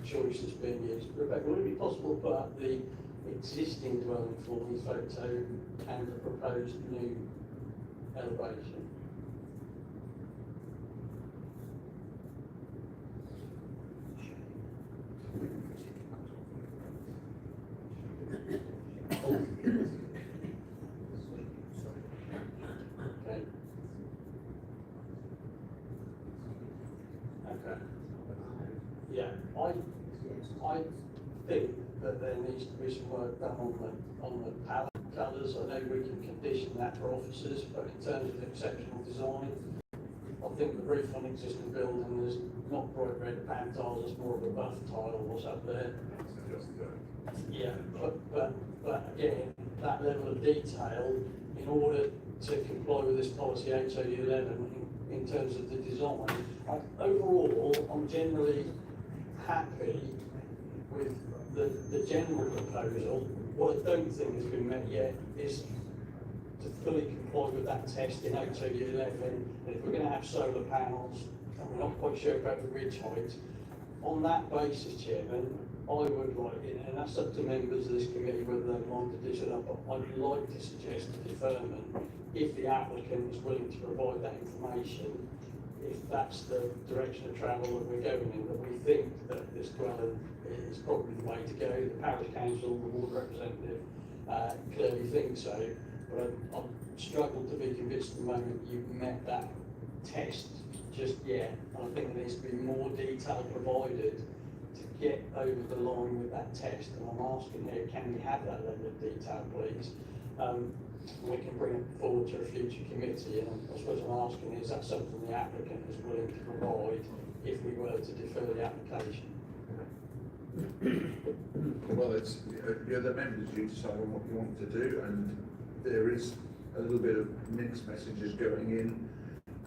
K: choice that's being used. Rebecca, would it be possible to put up the existing dwelling for me photo and the proposed new elevation? Okay. Yeah, I think that there needs to be some work done on the palette colours. I know we can condition that for officers, but in terms of exceptional design, I think the roof on existing building is not bright red pan tiles, it's more of a buff tile, what's up there. Yeah, but again, that level of detail, in order to comply with this policy 8.2.11 in terms of the design, overall, I'm generally happy with the general proposal. What I don't think has been met yet is to fully comply with that test in 8.2.11. And if we're going to have solar panels, and we're not quite sure about the ridge height, on that basis, Chairman, I would like, and that's up to members of this committee whether they want to dish it up, but I'd like to suggest a deferment if the applicant is willing to provide that information, if that's the direction of travel that we're going in, that we think that this dwelling is probably the way to go. The parish council, the ward representative clearly think so, but I've struggled to be convinced at the moment you've met that test just yet. And I think there needs to be more detail provided to get over the line with that test. And I'm asking here, can we have that level of detail, please? We can bring it forward to a future committee, and I suppose I'm asking, is that something the applicant is willing to provide if we were to defer the application?
B: Well, it's the members, you decide on what you want to do, and there is a little bit of mixed messages going in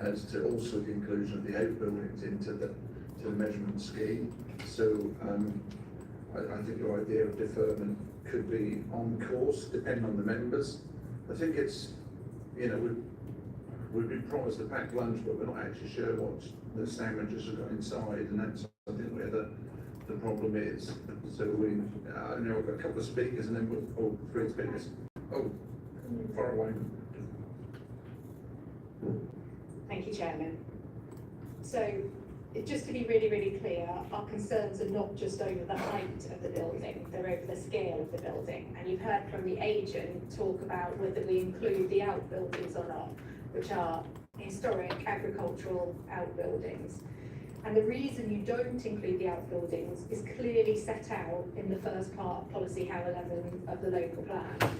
B: as to also the inclusion of the outbuildings into the measurement scheme. So I think your idea of deferment could be on course, depending on the members. I think it's, we've been promised a packed lunch, but we're not actually sure what the sandwiches have got inside, and that's, I think, where the problem is. So I know we've got a couple of speakers, and then three speakers. Oh, far away.
F: Thank you, Chairman. So, just to be really, really clear, our concerns are not just over the height of the building, they're over the scale of the building. And you've heard from the agent talk about whether we include the outbuildings or not, which are historic agricultural outbuildings. And the reason you don't include the outbuildings is clearly set out in the first part of Policy How 11 of the local plan.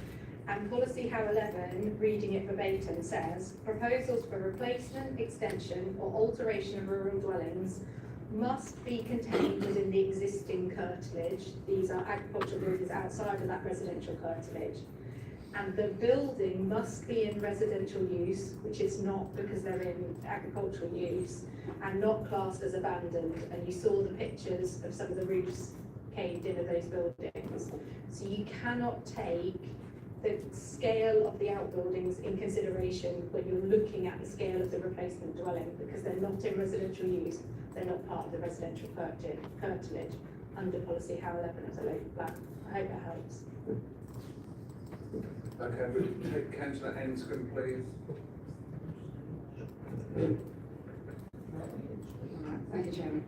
F: And Policy How 11, reading it verbatim, says, proposals for replacement, extension or alteration of rural dwellings must be contained within the existing curtilage. These are agricultural buildings outside of that residential curtilage. and the building must be in residential use, which it's not because they're in agricultural use, and not classed as abandoned. And you saw the pictures of some of the roofs caved in of those buildings. So you cannot take the scale of the outbuildings in consideration when you're looking at the scale of the replacement dwelling, because they're not in residential use, they're not part of the residential curtilage under policy How 11 of the local plan. I hope that helps.
B: Okay, we'll take councillor Enscombe, please.
L: Thank you, Chairman.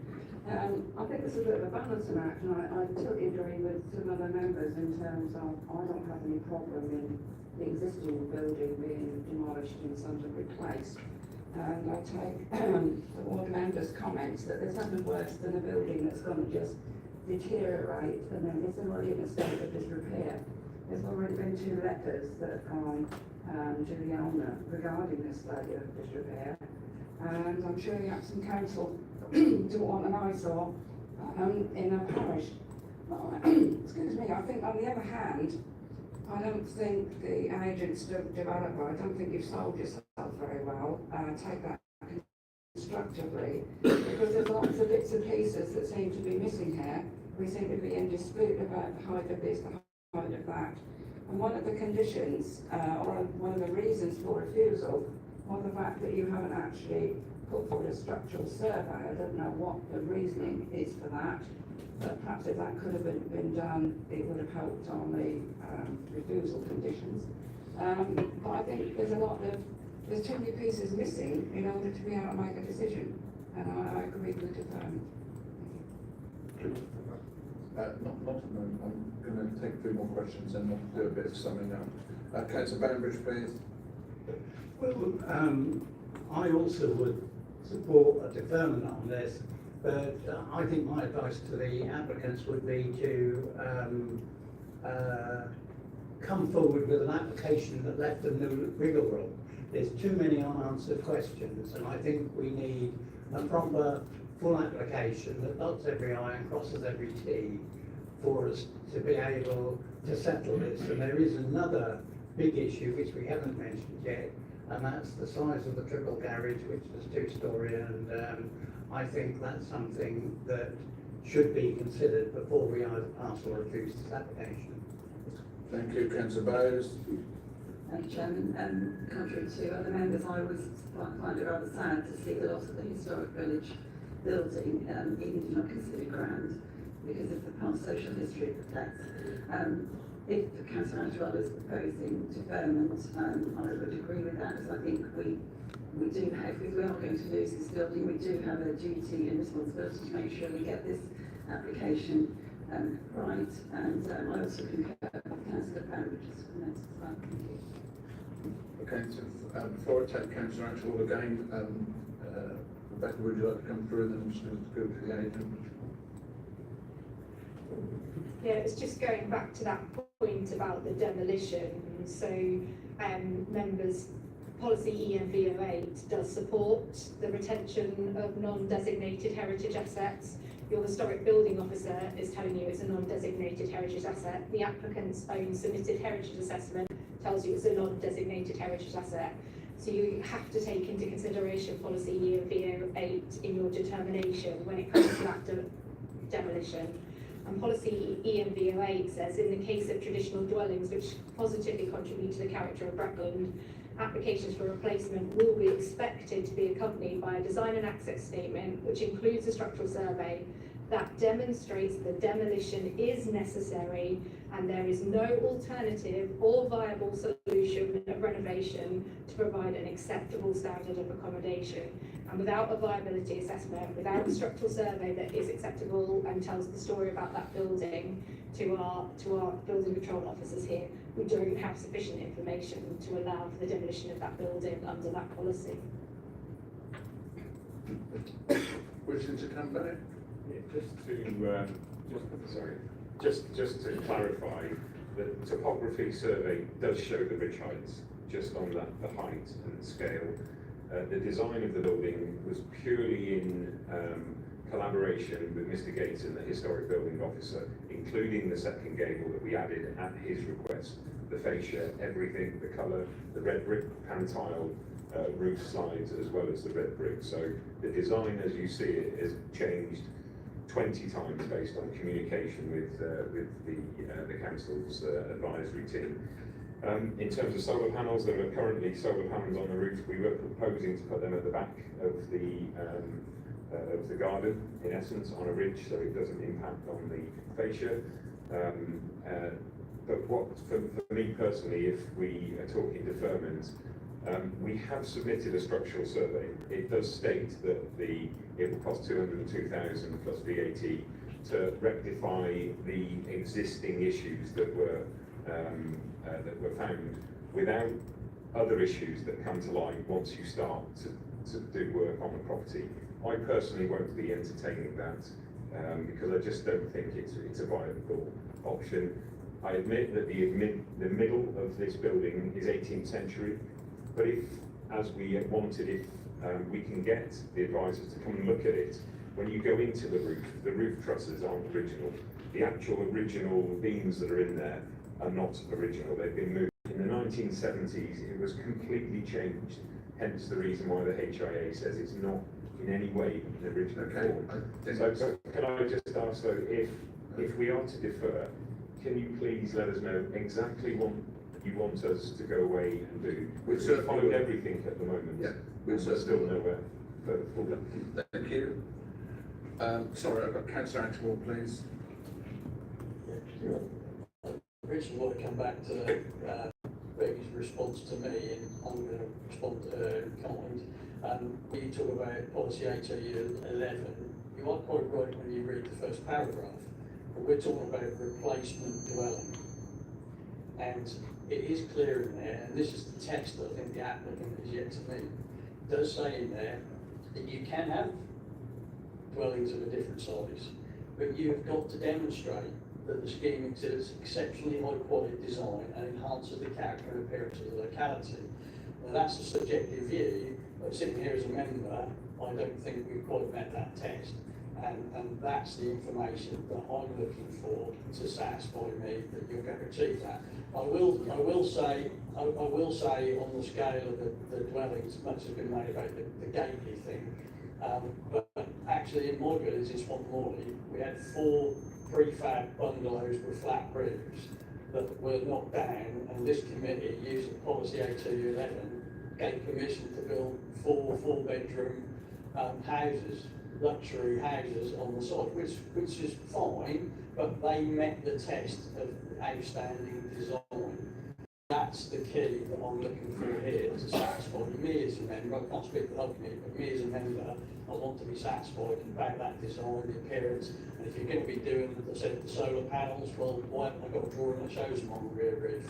L: I think this is a bit of a balancing act, and I totally agree with some other members in terms of I don't have any problem in the existing building being demolished and something replaced. And I take the ward members' comments that there's nothing worse than a building that's going to just deteriorate and then it's already in a state of disrepair. There's already been 2 letters that have gone to the owner regarding this state of disrepair. And I'm sure you have some council to want an eyesore in a parish. Excuse me, I think on the other hand, I don't think the agent's developer, I don't think you've sold yourself very well. Take that constructively, because there's lots of bits and pieces that seem to be missing here. We seem to be in dispute about the height of this, the height of that. And one of the conditions, or one of the reasons for refusal, was the fact that you haven't actually put forward a structural survey. I don't know what the reasoning is for that, but perhaps if that could have been done, it would have helped on the refusal conditions. But I think there's too many pieces missing in order to be able to make a decision, and I agree with the deferment.
B: Not at the moment. I'm going to take a few more questions and we'll do a bit of summing up. Councillor Banbridge, please.
J: Well, I also would support a deferment on this, but I think my advice to the applicants would be to come forward with an application that left them no wiggle room. There's too many unanswered questions, and I think we need a proper, full application that dots every I and crosses every T for us to be able to settle this. And there is another big issue which we haven't mentioned yet, and that's the size of the triple garage, which is 2-storey, and I think that's something that should be considered before we either pass or refuse this application.
B: Thank you, Councillor Bowes.
L: Thank you, Chairman. Contrary to other members, I always find it rather sad to see the loss of the historic village building, even if not considered grand, because of the past social history it reflects. If Councillor Angela is proposing deferment, I would agree with that, because I think we do have, if we are going to lose this building, we do have a duty and responsibility to make sure we get this application right. And I also concur with Councillor Banbridge's comments as well. Thank you.
B: Okay, so before I take Councillor Ashwell again, Rebecca, would you like to come through and then I'm just going to go to the agent?
F: Yeah, it's just going back to that point about the demolition. So members, policy ENV08 does support the retention of non-designated heritage assets. Your historic building officer is telling you it's a non-designated heritage asset. The applicant's own submitted heritage assessment tells you it's a non-designated heritage asset. So you have to take into consideration policy ENV08 in your determination when it comes to that demolition. And policy ENV08 says, in the case of traditional dwellings which positively contribute to the character of Brackland, applications for replacement will be expected to be accompanied by a design and access statement which includes a structural survey that demonstrates the demolition is necessary and there is no alternative or viable solution of renovation to provide an acceptable standard of accommodation. And without a viability assessment, without a structural survey that is acceptable and tells the story about that building to our building control officers here, we don't have sufficient information to allow for the demolition of that building under that policy.
B: Wishing to come back?
E: Yeah, just to clarify, the topography survey does show the ridge heights, just on the height and the scale. The design of the building was purely in collaboration with Mr. Gates and the historic building officer, including the second gable that we added at his request, the fascia, everything, the colour, the red brick pan tile, roof slides, as well as the red brick. So the design, as you see it, has changed 20 times based on communication with the council's advisory team. In terms of solar panels, there are currently solar panels on the roof. We were proposing to put them at the back of the garden, in essence, on a ridge, so it doesn't impact on the fascia. But what, for me personally, if we are talking deferment, we have submitted a structural survey. It does state that it will cost 202,000 plus VAT to rectify the existing issues that were found, without other issues that come to light once you start to do work on the property. I personally won't be entertaining that because I just don't think it's a viable option. I admit that the middle of this building is 18th century, but if, as we wanted, if we can get the advisors to come and look at it, when you go into the roof trusses aren't original. The actual original beams that are in there are not original. They've been moved. In the 1970s, it was completely changed. Hence the reason why the HIA says it's not in any way the original form. So can I just ask though, if we are to defer, can you please let us know exactly what you want us to go away and do? We've followed everything at the moment.
B: Yeah,
E: we're still nowhere further forward.
B: Thank you. Sorry, I've got Councillor Atwell, please.
K: Richard, I want to come back to Beggie's response to me, and I'm going to respond to her in kind. When you talk about policy HAU 11, you are quite right when you read the first paragraph, but we're talking about replacement dwelling. And it is clear in there, and this is the text that I think the applicant is yet to meet, it does say in there that you can have dwellings of a different size, but you have got to demonstrate that the scheme exhibits exceptionally high quality design and enhances the character and appearance of the locality. Now that's a subjective view, but sitting here as a member, I don't think we've quite met that test. And that's the information that I'm looking for to satisfy me that you're going to achieve that. I will say on the scale of the dwellings, much has been made about the gately thing, but actually in my village in Swan Morley, we had 4 prefab bungalows with flat roofs that were knocked down, and this committee, using policy HAU 11, gave permission to build 4 4-bedroom houses, luxury houses on the site, which is fine, but they met the test of outstanding design. That's the key that I'm looking for here to satisfy me as a member. I can't speak for the whole committee, but me as a member, I want to be satisfied about that design, the appearance. And if you're going to be doing, as I said, the solar panels, well, why haven't I got a drawing that shows them on the rear roof?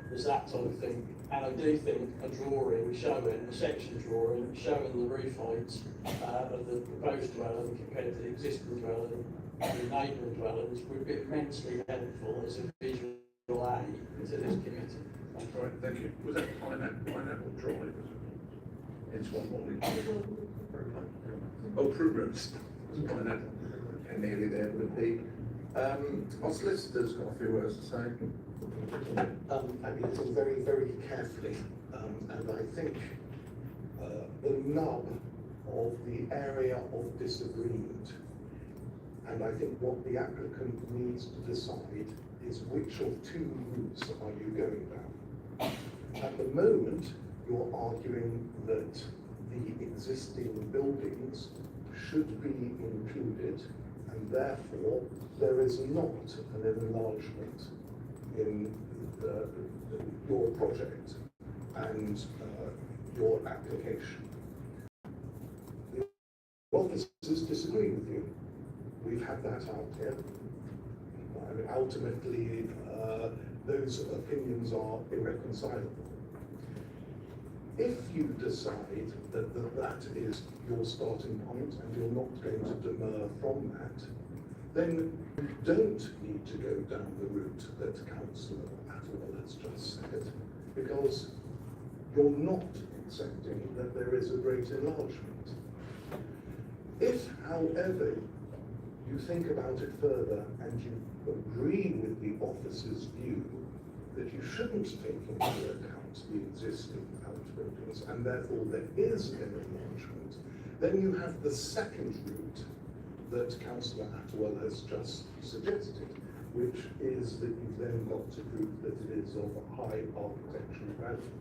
K: There's that type of thing. And I do think a drawing showing, a section drawing showing the roof heights of the proposed dwelling compared to the existing dwelling and the neighbouring dwellings would be immensely helpful as a visual aid to this committee.
B: All right, thank you. Was that Pineapple Drive? In Swan Morley? Oh, Primrose. Pineapple. Okay, nearly there with the our solicitor's got a few words to say.
C: I've been listening very, very carefully, and I think the nub of the area of disagreement, and I think what the applicant needs to decide is which of 2 routes are you going down. At the moment, you're arguing that the existing buildings should be included, and therefore there is not an enlargement in your project and your application. The officers disagree with you. We've had that out here. I mean, ultimately, those opinions are irreconcilable. If you decide that that is your starting point and you're not going to demur from that, then you don't need to go down the route that Councillor Atwell has just said, because you're not accepting that there is a great enlargement. If, however, you think about it further and you agree with the officer's view that you shouldn't take into account the existing outbuildings, and therefore there is an enlargement, then you have the second route that Councillor Attwell has just suggested, which is that you've then got to prove that it is of a high architectural value.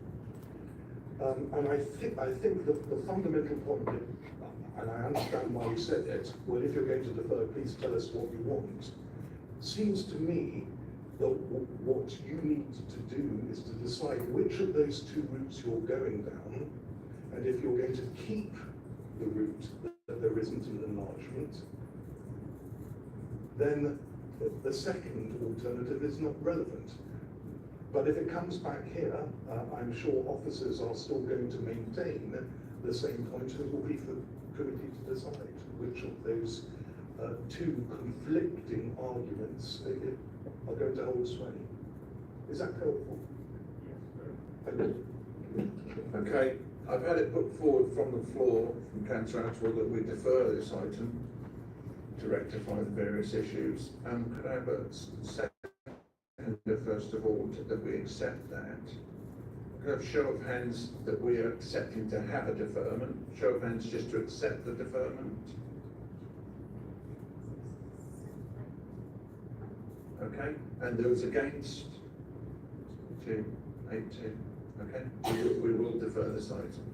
C: And I think the fundamental point, and I understand why you said it, well, if you're going to defer, please tell us what you want, seems to me that what you need to do is to decide which of those two routes you're going down, and if you're going to keep the route that there isn't an enlargement, then the second alternative is not relevant. But if it comes back here, I'm sure officers are still going to maintain the same point, and it will be for the committee to decide which of those two conflicting arguments are going to hold sway. Is that helpful?
B: Okay, I've had it put forward from the floor from Councillor Attwell that we defer this item to rectify the various issues. Could I have a second, first of all, that we accept that? Could I have a show of hands that we are accepting to have a deferment? Show of hands just to accept the deferment. Okay, and those against? 2, 8, 2. Okay, we will defer this item.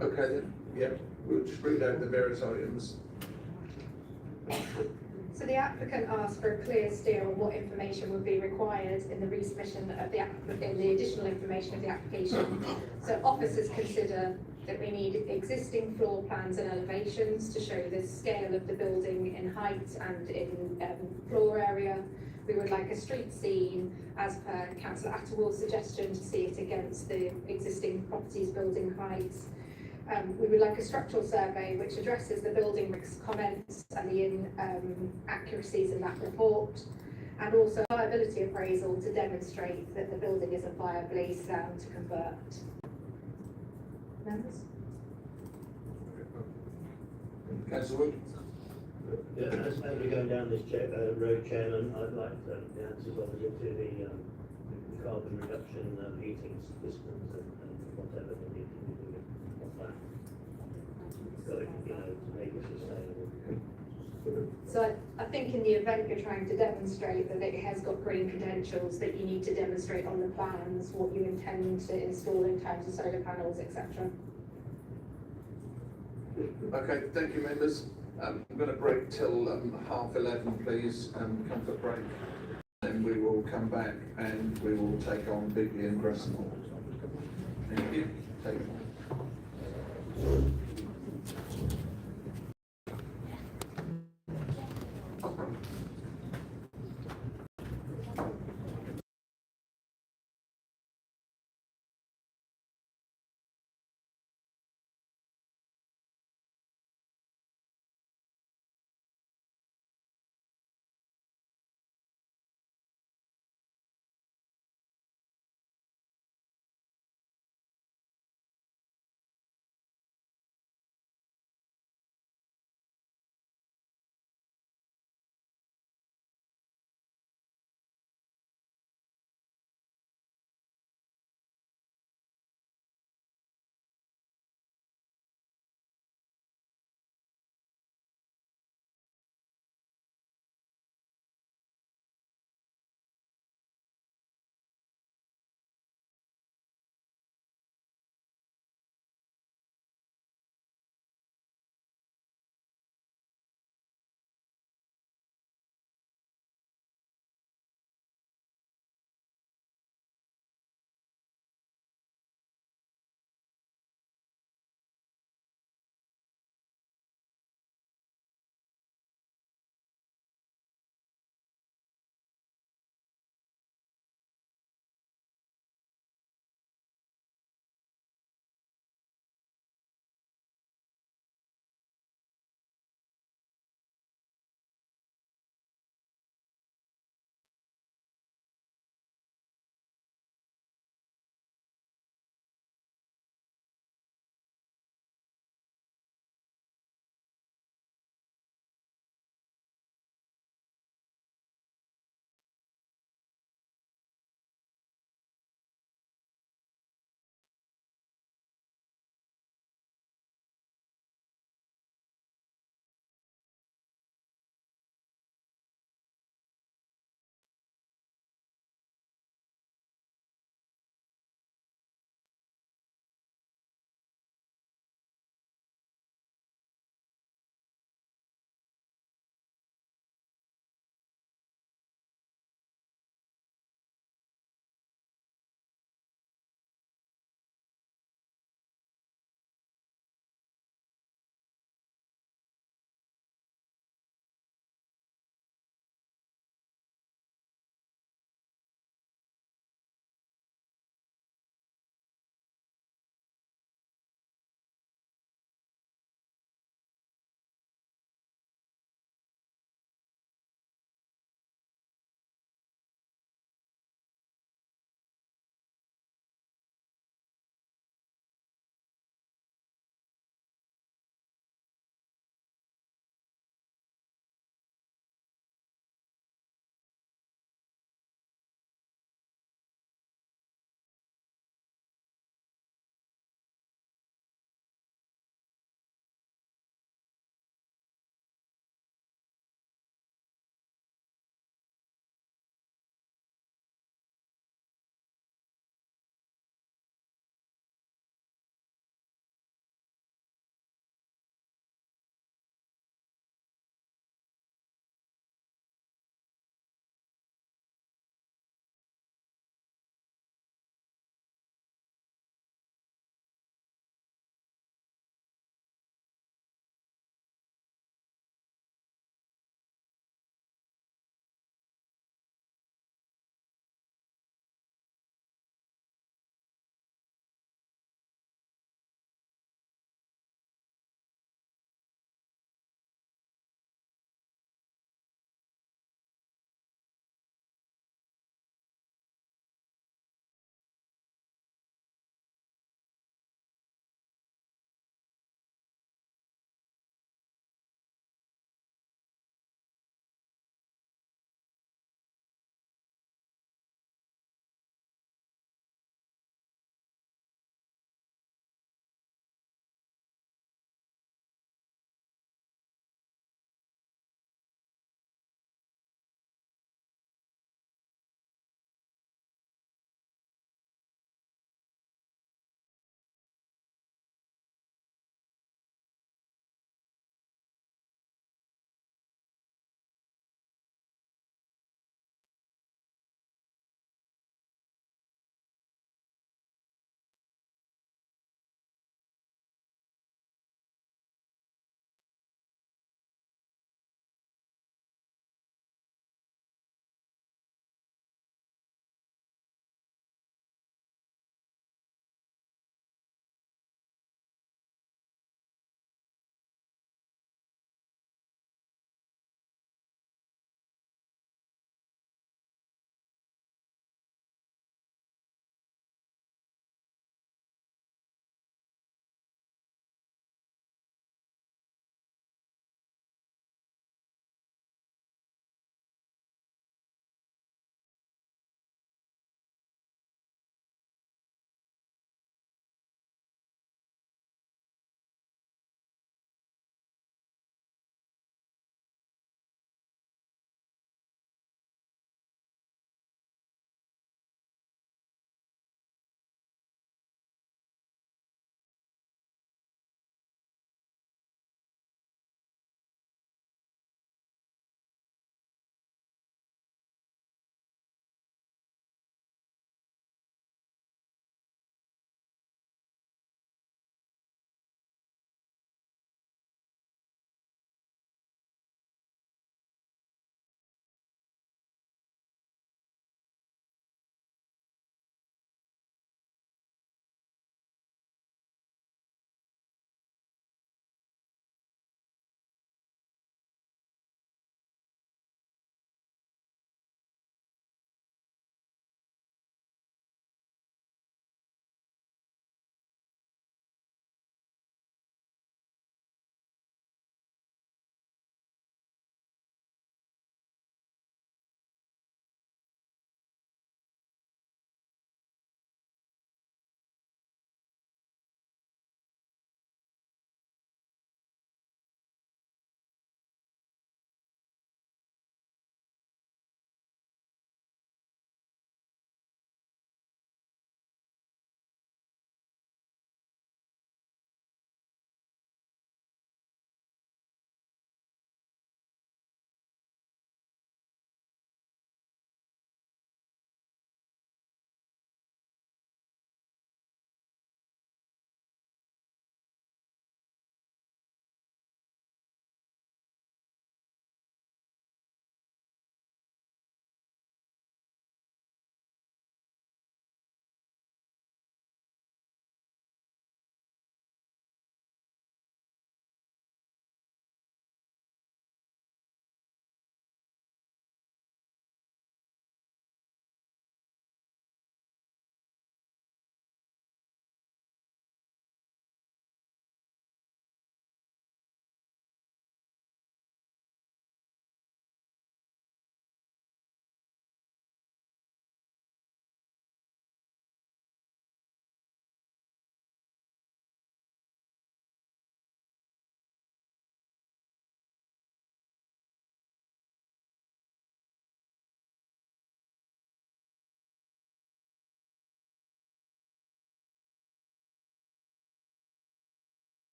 B: Okay then, yeah, we'll just read out the various items.
F: So the applicant asked for a clear steer on what information would be required in the resubmission of the additional information of the application. So officers consider that we need existing floor plans and elevations to show the scale of the building in height and in floor area. We would like a street scene, as per Councillor Attwell's suggestion, to see it against the existing property's building heights. We would like a structural survey which addresses the building risk comments and the inaccuracies in that report, and also a viability appraisal to demonstrate that the building isn't viably sound to convert. Members?
B: Councillor Wood?
H: Yeah, as we're going down this road, Chairman, I'd like the answers obviously to the carbon reduction heating systems and whatever they need to do with that. So, to make it sustainable.
F: So I think in the event you're trying to demonstrate that it has got green credentials, that you need to demonstrate on the plans what you intend to install in terms of solar panels, etc.
B: Okay, thank you, members. I'm going to break till 11:30, please, comfort break. Then we will come back and we will take on Bigley and Gressmore. Thank you. Take it.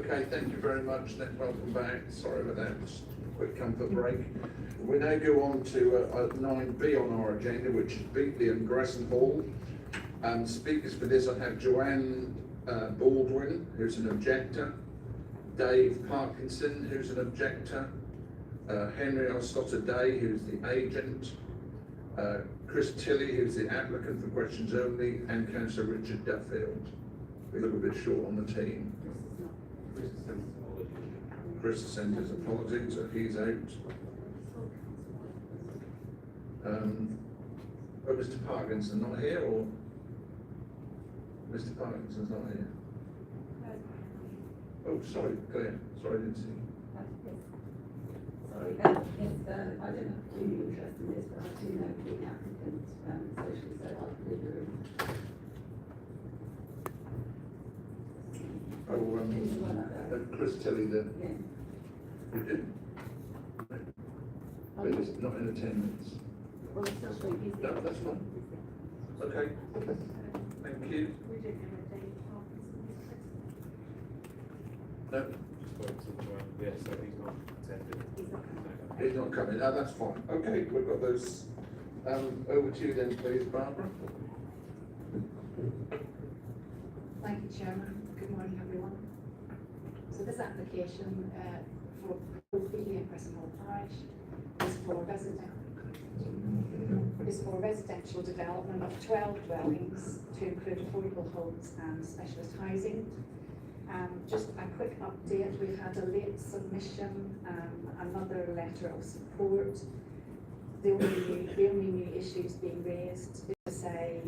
B: Okay, thank you very much, Nick, welcome back, sorry about that, just a quick comfort break. We now go on to 9B on our agenda, which is Beatley and Gresham Hall. Speakers for this, I have Joanne Baldwin, who's an objector, Dave Parkinson, who's an objector, Henry Ostotter Day, who's the agent, Chris Tilley, who's the applicant for questions only, and Councillor Richard Duffield. We look a bit short on the team. Chris sent his apologies, so he's out. Oh, Mr. Parkinson not here, or? Mr. Parkinson's not here. Oh, sorry, Claire, sorry, I didn't see.
L: Sorry, I don't have any interest in this, but I do know the applicant, socially, so I'll leave the room.
B: Oh, Chris Tilley then.
L: Yeah.
B: You did. But he's not in attendance.
L: Well, it's not really busy.
B: No, that's fine. Okay, thank you.
F: We didn't have a date,
B: No,
E: Yeah, so he's not attended.
B: he's not coming. No, that's fine. Okay, we've got those. Over to you then, please, Barbara.
D: Thank you, Chairman. Good morning, everyone. So this application for both Beatley and Gresham Hall Parish is for residential development of 12 dwellings to include affordable homes and specialist housing. Just a quick update, we've had a late submission, another letter of support. The only new issues being raised is to say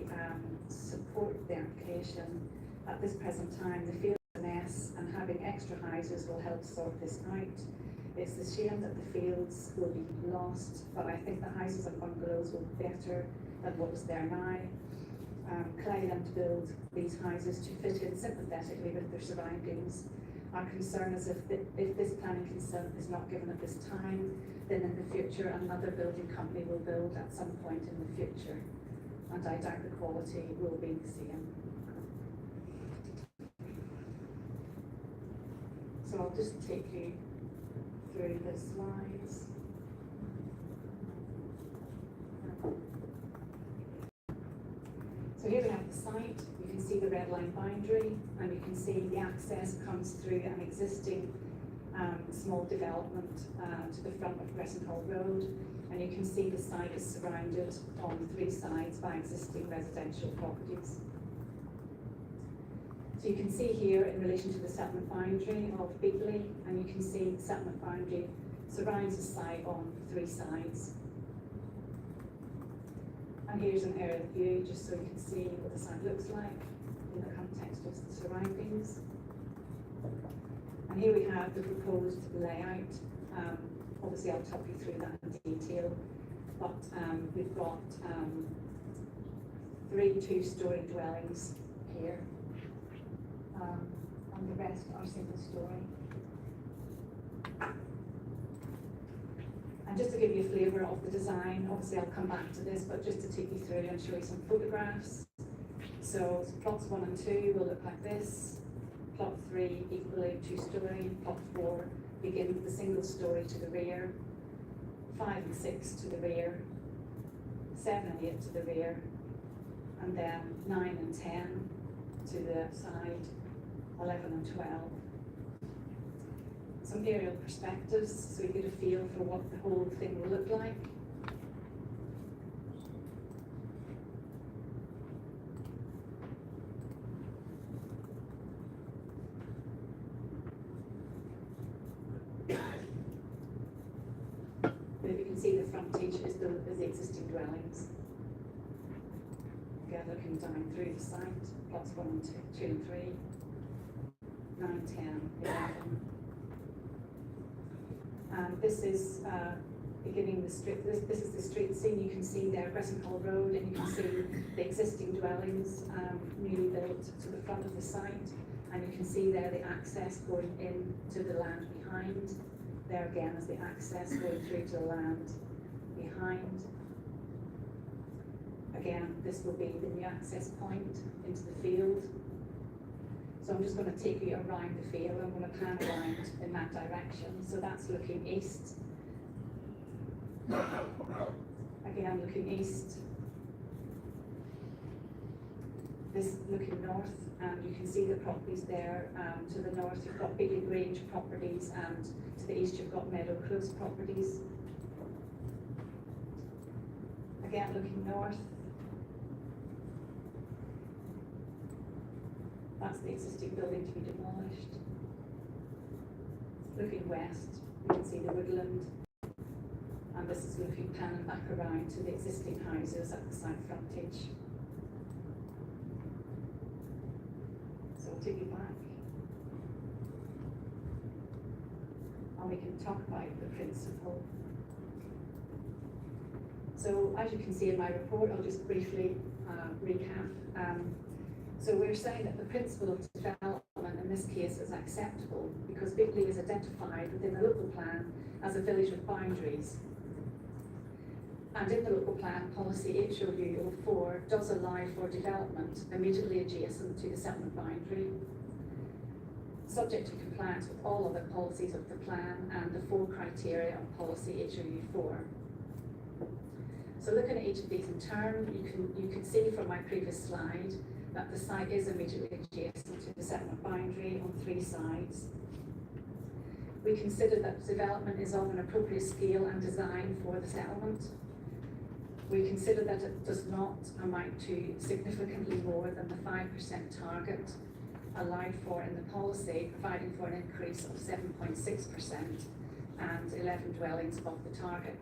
D: support the application. At this present time, the field is a mess, and having extra houses will help sort this out. It's a shame that the fields will be lost, but I think the houses and bungalows will be better than what is there now. Clayland build these houses to fit in sympathetically with their surroundings. Our concern is if this planning consent is not given at this time, then in the future another building company will build at some point in the future, and I doubt the quality will be the same. So I'll just take you through the slides. So here we have the site. You can see the red line boundary, and you can see the access comes through an existing small development to the front of Gresham Hall Road, and you can see the site is surrounded on 3 sides by existing residential properties. So you can see here in relation to the settlement boundary of Beatley, and you can see the settlement boundary surrounds the site on 3 sides. And here's an aerial view just so you can see what the site looks like in the context of the surroundings. And here we have the proposed layout. Obviously I'll talk you through that in detail, but we've got 3 2-story dwellings here, and the rest are single story. And just to give you a flavour of the design, obviously I'll come back to this, but just to take you through and show you some photographs. So plots 1 and 2 will look like this. Plot 3 equally 2-story. Plot 4 begin with the single story to the rear. 5 and 6 to the rear. 7 and 8 to the rear. And then 9 and 10 to the side. 11 and 12. Some aerial perspectives so you get a feel for what the whole thing will look like. But if you can see, the frontage is the existing dwellings. Again, looking down through the site, plots 1 and 2 and 3, 9, 10, 11. And this is beginning the street. This is the street scene. You can see there Gresham Hall Road, and you can see the existing dwellings newly built to the front of the site, and you can see there the access going in to the land behind. There again is the access going through to the land behind. Again, this will be the new access point into the field. So I'm just going to take you around the field. I'm going to pan around in that direction. So that's looking east. Again, I'm looking east. This looking north, and you can see the properties there. To the north, you've got Bigly Grange properties, and to the east, you've got Meadow Close properties. Again, looking north. That's the existing building to be demolished. Looking west, you can see the woodland. And this is looking panning back around to the existing houses at the side frontage. So I'll take you back. And we can talk about the principle. So as you can see in my report, I'll just briefly recap. So we're saying that the principle of development in this case is acceptable because Bigly is identified within the local plan as a village with boundaries. And in the local plan, policy HOU 04 does allow for development immediately adjacent to the settlement boundary, subject to compliance with all other policies of the plan and the 4 criteria of policy HOU 4. So looking at each of these in turn, you can see from my previous slide that the site is immediately adjacent to the settlement boundary on 3 sides. We consider that development is of an appropriate scale and design for the settlement. We consider that it does not amount to significantly more than the 5% target allowed for in the policy, providing for an increase of 7.6% and 11 dwellings above the target.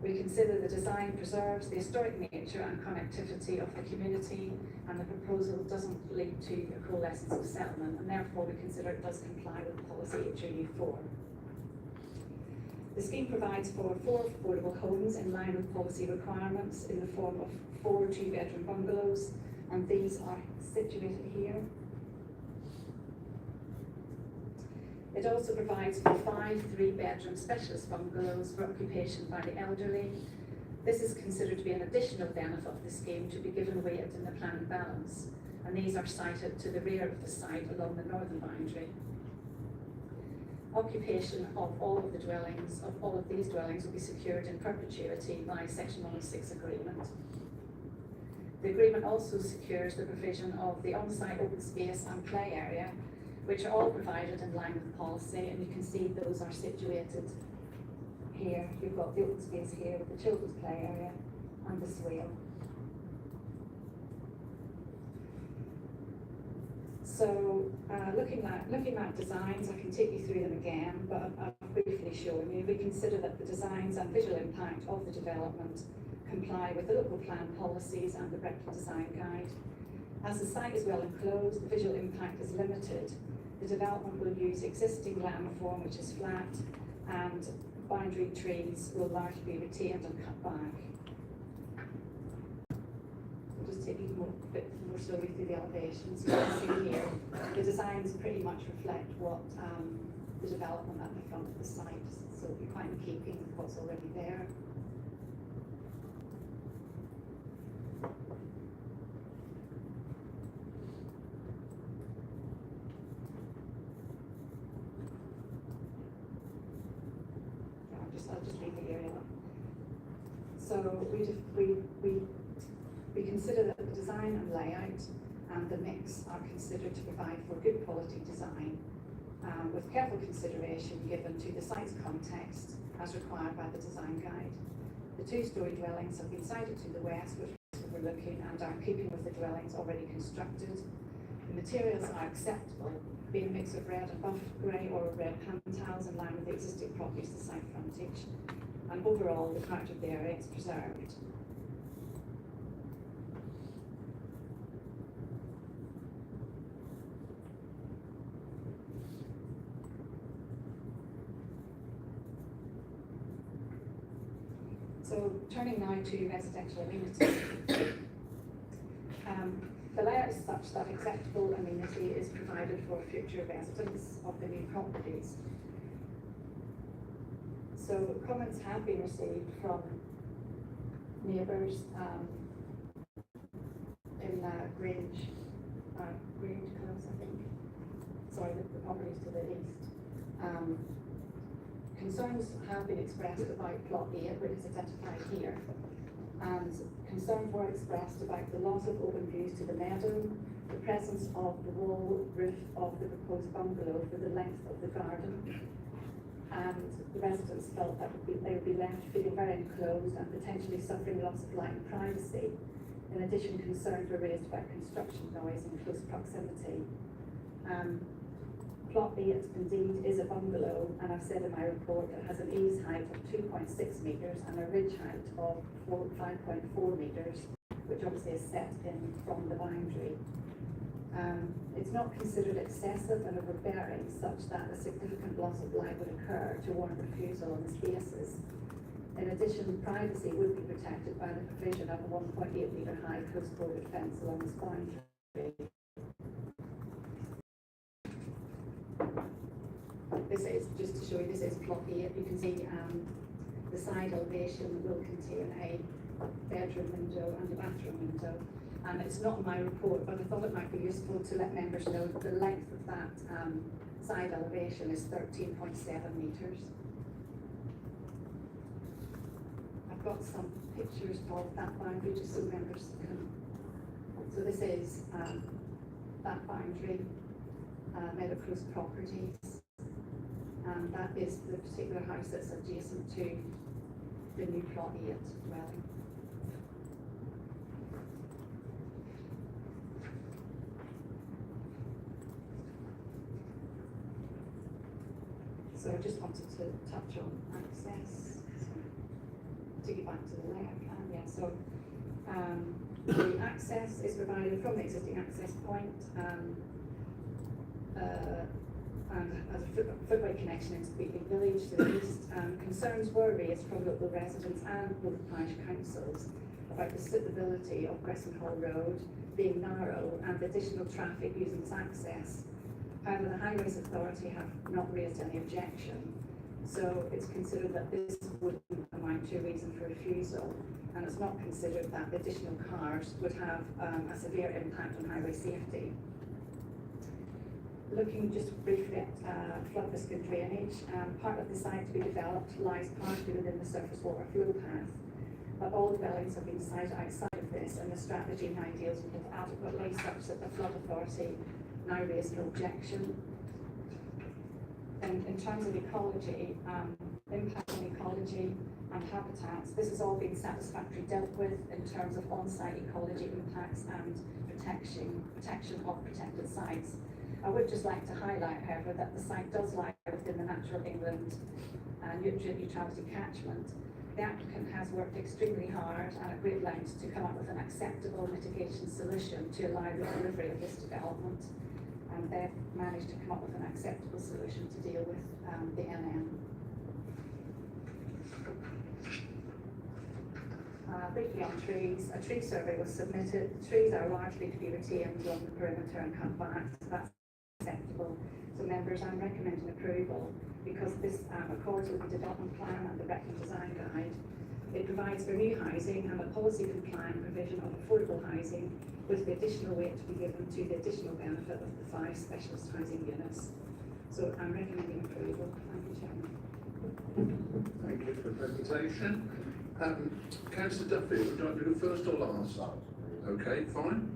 D: We consider the design preserves the historic nature and connectivity of the community, and the proposal doesn't lead to a coalescence of settlement, and therefore we consider it does comply with policy HOU 4. The scheme provides for 4 affordable homes in line with policy requirements in the form of 4 2-bedroom bungalows, and these are situated here. It also provides for 5 3-bedroom specialist bungalows for occupation by the elderly. This is considered to be an additional benefit of the scheme to be given weight in the plan balance, and these are sited to the rear of the site along the northern boundary. Occupation of all of the dwellings, of all of these dwellings, will be secured in perpetuity by Section 106 agreement. The agreement also secures the provision of the on-site open space and play area, which are all provided in line with policy, and you can see those are situated here. You've got the open space here with the children's play area and the swale. So looking at designs, I can take you through them again, but I've briefly shown you. We consider that the designs and visual impact of the development comply with the local plan policies and the Brexit Design Guide. As the site is well enclosed, the visual impact is limited. The development will use existing landform, which is flat, and boundary trees will largely be retained and cut back. I'll just take you a bit more slowly through the elevations. You can see here, the designs pretty much reflect what the development at the front of the site, so it'll be quite in keeping with what's already there. I'll just leave the area. So we consider that the design and layout and the mix are considered to provide for good quality design, with careful consideration given to the site's context as required by the design guide. The 2-story dwellings have been sited to the west, which is overlooking and are in keeping with the dwellings already constructed. The materials are acceptable, being a mix of red and buff grey or red pan tiles in line with the existing properties, the site frontage, and overall the character of the area is preserved. So turning now to residential amenities. The layout is such that acceptable amenity is provided for future residents of the new properties. So comments have been received from neighbours in Grange Close, properties to the east. Concerns have been expressed about plot 8, which is identified here. And concerns were expressed about the loss of open views to the meadow, the presence of the wall roof of the proposed bungalow for the length of the garden. And the residents felt that they would be left feeling very enclosed and potentially suffering loss of light and privacy. In addition, concerns were raised about construction noise in close proximity. Plot 8 indeed is a bungalow, and I've said in my report it has an eaves height of 2.6 metres and a ridge height of 5.4 metres, which obviously is set in from the boundary. It's not considered excessive and overbearing such that a significant loss of light would occur to warrant refusal on the spaces. In addition, privacy would be protected by the provision of a 1.8 metre high close bordered fence along this boundary. This is, just to show you, this is plot 8. You can see the side elevation will contain a bedroom window and a bathroom window. It's not in my report, but I thought it might be useful to let members know that the length of that side elevation is 13.7 metres. I've got some pictures of that boundary just so members can. So this is that boundary, Meadowcross Properties. And that is the particular house that's adjacent to the new plot 8 dwelling. So I just wanted to touch on access. To get back to the layout plan, yeah. So the access is provided from the existing access point. And as a footway connection into Wheatley Village to the east. Concerns were raised from local residents and local parish councils about the suitability of Crescent Hall Road being narrow and additional traffic using its access. However, the Highways Authority have not raised any objection, so it's considered that this wouldn't amount to a reason for refusal, and it's not considered that the additional cars would have a severe impact on highway safety. Looking just briefly at flood risk and drainage, part of the site to be developed lies partially within the surface water flow path, but all dwellings have been sited outside of this, and the strategy now deals with it adequately such that the flood authority now raised no objection. And in terms of ecology, impact on ecology and habitats, this has all been satisfactorily dealt with in terms of on-site ecology impacts and protection of protected sites. I would just like to highlight, however, that the site does lie within the Natural England nutrient neutrality catchment. The applicant has worked extremely hard and at great lengths to come up with an acceptable mitigation solution to allow the delivery of this development. And they've managed to come up with an acceptable solution to deal with the NN. Briefly on trees, a tree survey was submitted. Trees are largely to be retained on the perimeter and cut back, so that's acceptable. So members, I'm recommending approval because this accords with the development plan and the Wrexham design guide. It provides for new housing and a policy compliant provision of affordable housing with the additional weight to be given to the additional benefit of the 5 specialist housing units. So I'm recommending approval. Thank you, Chairman.
B: Thank you for the presentation. Councillor Duffy, would you like to go first or last? Okay, fine.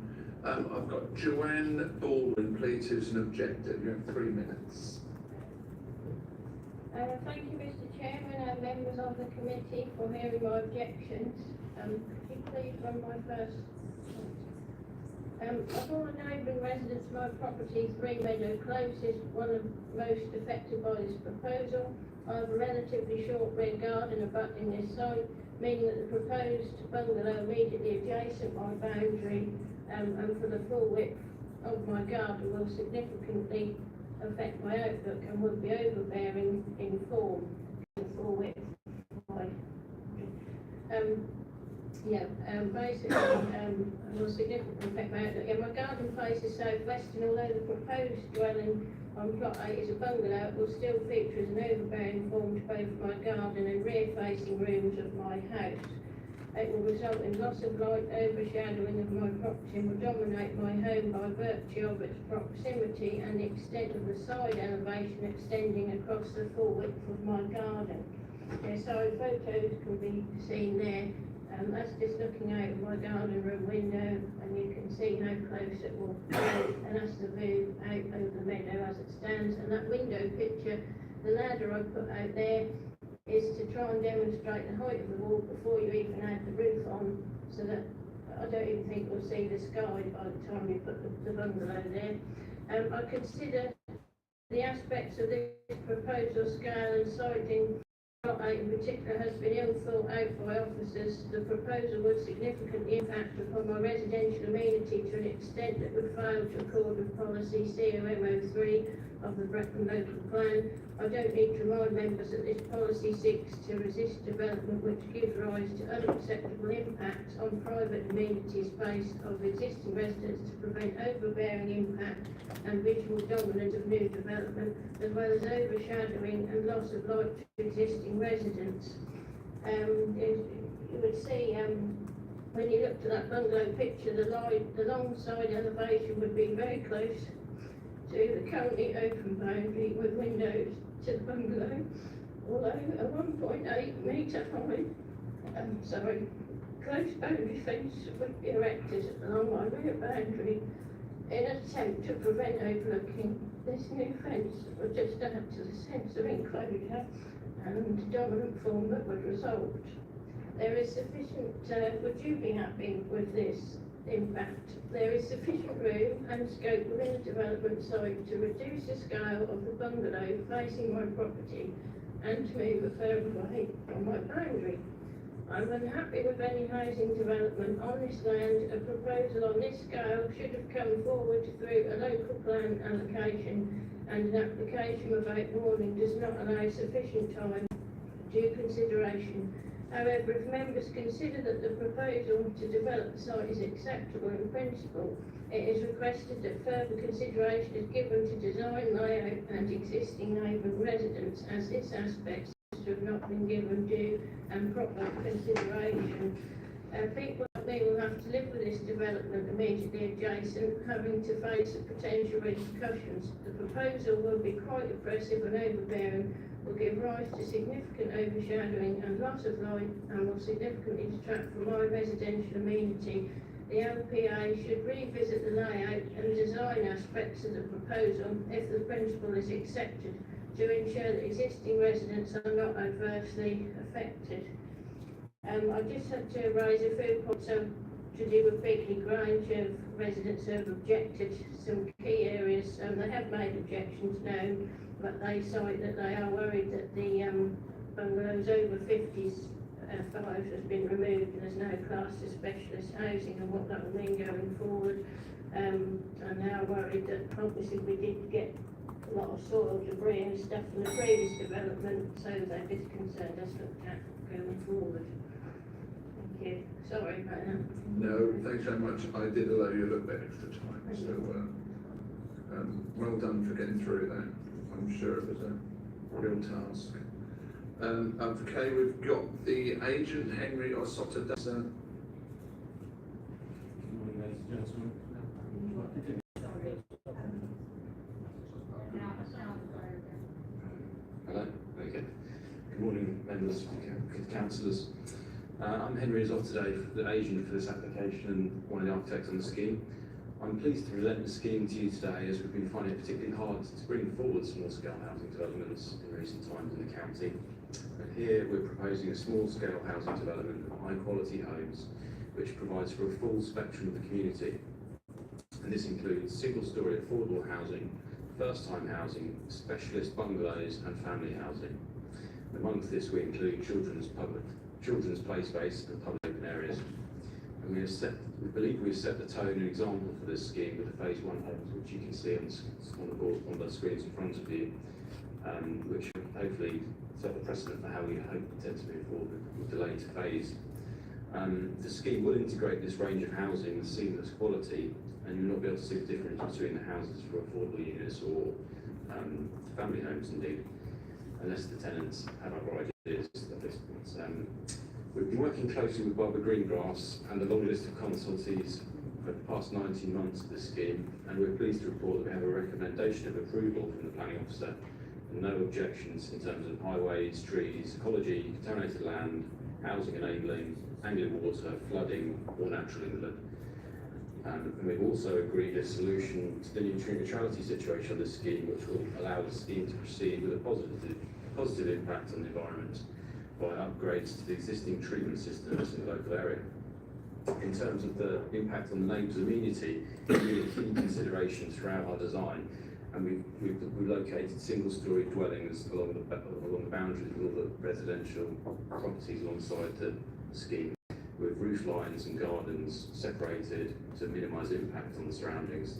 B: I've got Joanne Baldwin, please, who's an objector. You have 3 minutes.
M: Thank you, Mr. Chairman and members of the committee for hearing my objections. Could you please run my first? Of all the neighbouring residents, my property, 3 Meadow Close, is one of most affected by this proposal. I have a relatively short rear garden abutting this site, meaning that the proposed bungalow immediately adjacent my boundary and for the full width of my garden will significantly affect my outlook and would be overbearing in form, the full width of my basically, will significantly affect my outlook. Yeah, my garden faces southwest, and although the proposed dwelling on plot 8 is a bungalow, it will still feature as an overbearing form to both my garden and rear-facing rooms of my house. It will result in loss of light, overshadowing of my property, and will dominate my home by virtue of its proximity and the extent of the side elevation extending across the full width of my garden. So photos can be seen there. That's just looking out of my garden room window, and you can see how close it will be, and that's the view out over the meadow as it stands. And that window picture, the ladder I put out there, is to try and demonstrate the height of the wall before you even add the roof on, so that I don't even think you'll see the sky by the time you put the bungalow there. I consider the aspects of this proposal, scale and siting in particular has been ill thought out by officers. The proposal would significantly impact upon my residential amenity to an extent that would fail to accord with policy COM03 of the Brecon Local Plan. I don't need to remind members that this policy seeks to resist development which gives rise to unacceptable impacts on private amenity space of existing residents to prevent overbearing impact and visual dominance of new development, as well as overshadowing and loss of light to existing residents. You would see when you looked at that bungalow picture, the long side elevation would be very close to the currently open boundary with windows to the bungalow, although a 1.8 metre high, close boundary fence would be erected along my rear boundary in an attempt to prevent overlooking. This new fence would just add to the sense of enclosure and dominant form that would result. There is sufficient, would you be happy with this impact? There is sufficient room and scope within the development site to reduce the scale of the bungalow facing my property and to move it further away from my boundary. I'm unhappy with any housing development on this land. A proposal on this scale should have come forward through a local plan allocation, and an application without warning does not allow sufficient time for due consideration. However, if members consider that the proposal to develop the site is acceptable in principle, it is requested that further consideration is given to design, layout and existing neighbouring residents, as this aspect have not been given due and proper consideration. People like me will have to live with this development immediately adjacent, having to face the potential repercussions. The proposal will be quite oppressive and overbearing, will give rise to significant overshadowing and loss of light, and will significantly detract from my residential amenity. The LPA should revisit the layout and design aspects of the proposal if the principle is accepted, to ensure that existing residents are not adversely affected. I just had to raise a few points to do with Beakley Grange. Residents have objected to some key areas, and they have made objections now, but they cite that they are worried that the bungalows over 50s 5 has been removed and there's now classed as specialist housing, and what that will mean going forward. And they are worried that obviously we did get a lot of soil debris and stuff from the previous development, so they're just concerned us looked at going forward. Thank you. Sorry about that.
B: No, thanks very much. I did allow you a little bit extra time, so well done for getting through that. I'm sure it was a real task. Okay, we've got the agent, Henry Ossotter.
N: Good morning, ladies and gentlemen. Hello, okay. Good morning, members, councillors. I'm Henry Ossotter, the agent for this application and one of the architects on the scheme. I'm pleased to present the scheme to you today, as we've been finding it particularly hard to bring forward small-scale housing developments in recent times in the county. And here we're proposing a small-scale housing development of high-quality homes, which provides for a full spectrum of the community. And this includes single-storey affordable housing, first-time housing, specialist bungalows and family housing. Amongst this we include children's play space and public open areas. And we believe we've set the tone and example for this scheme with the phase 1 homes, which you can see on the board, on the screens in front of you, which hopefully set the precedent for how we hope intend to move forward with the later phase. The scheme will integrate this range of housing with seamless quality, and you'll not be able to see the difference between the houses for affordable units or family homes indeed, unless the tenants have other ideas at this point. We've been working closely with Barbara Greengrass and a long list of consultees for the past 19 months of this scheme, and we're pleased to report that we have a recommendation of approval from the planning officer and no objections in terms of highways, trees, ecology, contaminated land, housing enabling, angling water, flooding or natural inlet. And we've also agreed a solution to the nutrient neutrality situation of this scheme, which will allow the scheme to proceed with a positive impact on the environment by upgrades to the existing treatment systems in the local area. In terms of the impact on the neighbours' amenity, it's really a key consideration throughout our design, and we've located single-storey dwellings along the boundaries of all the residential properties alongside the scheme, with roof lines and gardens separated to minimise impact on the surroundings.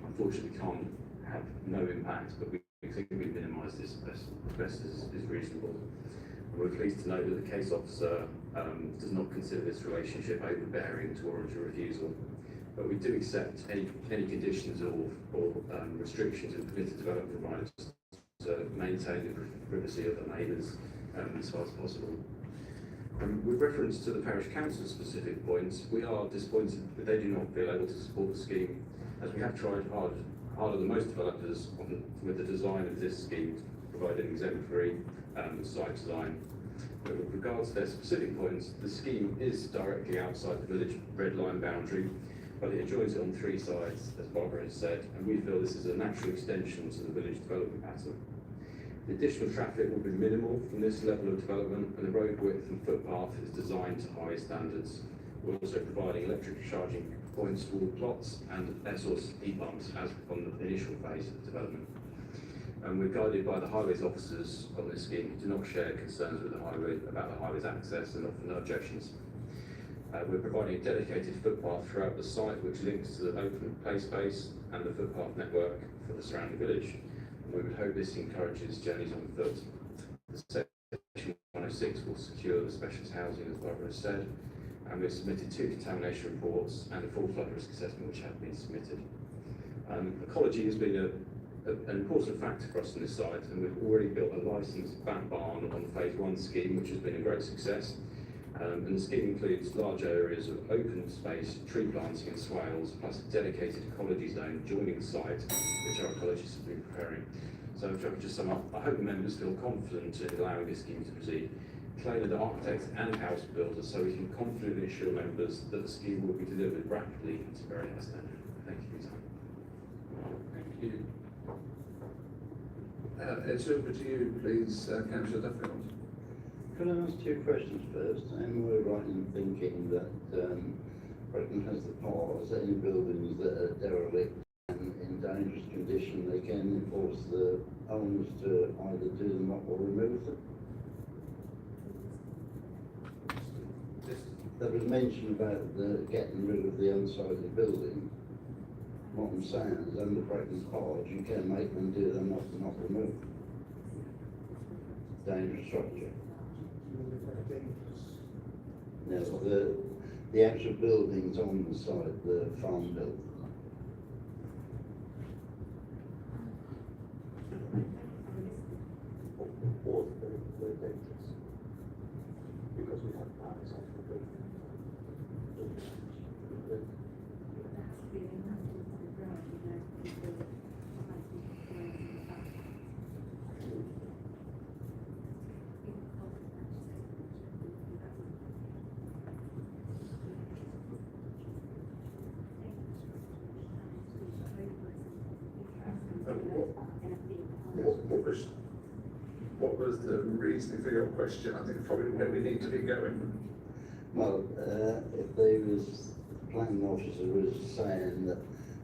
N: Unfortunately, we can't have no impact, but we think we've minimised this as best as is reasonable. We're pleased to note that the case officer does not consider this relationship overbearing to warrant a refusal, but we do accept any conditions or restrictions in permitted development providers to maintain the privacy of the neighbours as far as possible. With reference to the parish council's specific points, we are disappointed that they do not feel able to support the scheme, as we have tried harder than most developers with the design of this scheme to provide an exemplary site design. But with regards to their specific points, the scheme is directly outside the village red line boundary, but it adjoins it on 3 sides, as Barbara has said, and we feel this is a natural extension to the village development pattern. The additional traffic will be minimal from this level of development, and the road width and footpath is designed to high standards. We're also providing electric charging points for all plots and air source heat pumps as on the initial phase of development. And we're guided by the highways officers on this scheme who do not share concerns with the highway about the highways access and offer no objections. We're providing a dedicated footpath throughout the site which links to the open play space and the footpath network for the surrounding village. And we would hope this encourages journeys on foot. The section 106 will secure the specialist housing, as Barbara has said, and we've submitted 2 contamination reports and a full flood risk assessment which have been submitted. Ecology has been an important factor for us on this site, and we've already built a licensed back barn on the phase 1 scheme, which has been a great success. And the scheme includes large areas of open space, tree planting and swales, plus a dedicated ecology zone joining the site, which our ecologists have been preparing. So if I could just sum up, I hope the members feel confident in allowing this scheme to proceed. Claimed the architects and house builders, so we can confidently assure members that the scheme will be delivered rapidly and to a very high standard. Thank you for your time.
B: Thank you. It's over to you, please, Councillor Duffield.
O: Can I ask 2 questions first? Am I right in thinking that Britain has the powers, any buildings that are derelict and in dangerous condition, they can enforce the owners to either do them up or remove them? There was mention about getting rid of the unsightly building. What I'm saying is, under Britain's powers, you can make them do them up and not remove them. Dangerous structure. Now, the actual buildings on the site, the farm building.
G: Or they're dangerous. Because we have powers on the building.
B: What was the reasoning for your question? I think probably where we need to be going.
O: Well, if they was, the planning officer was saying that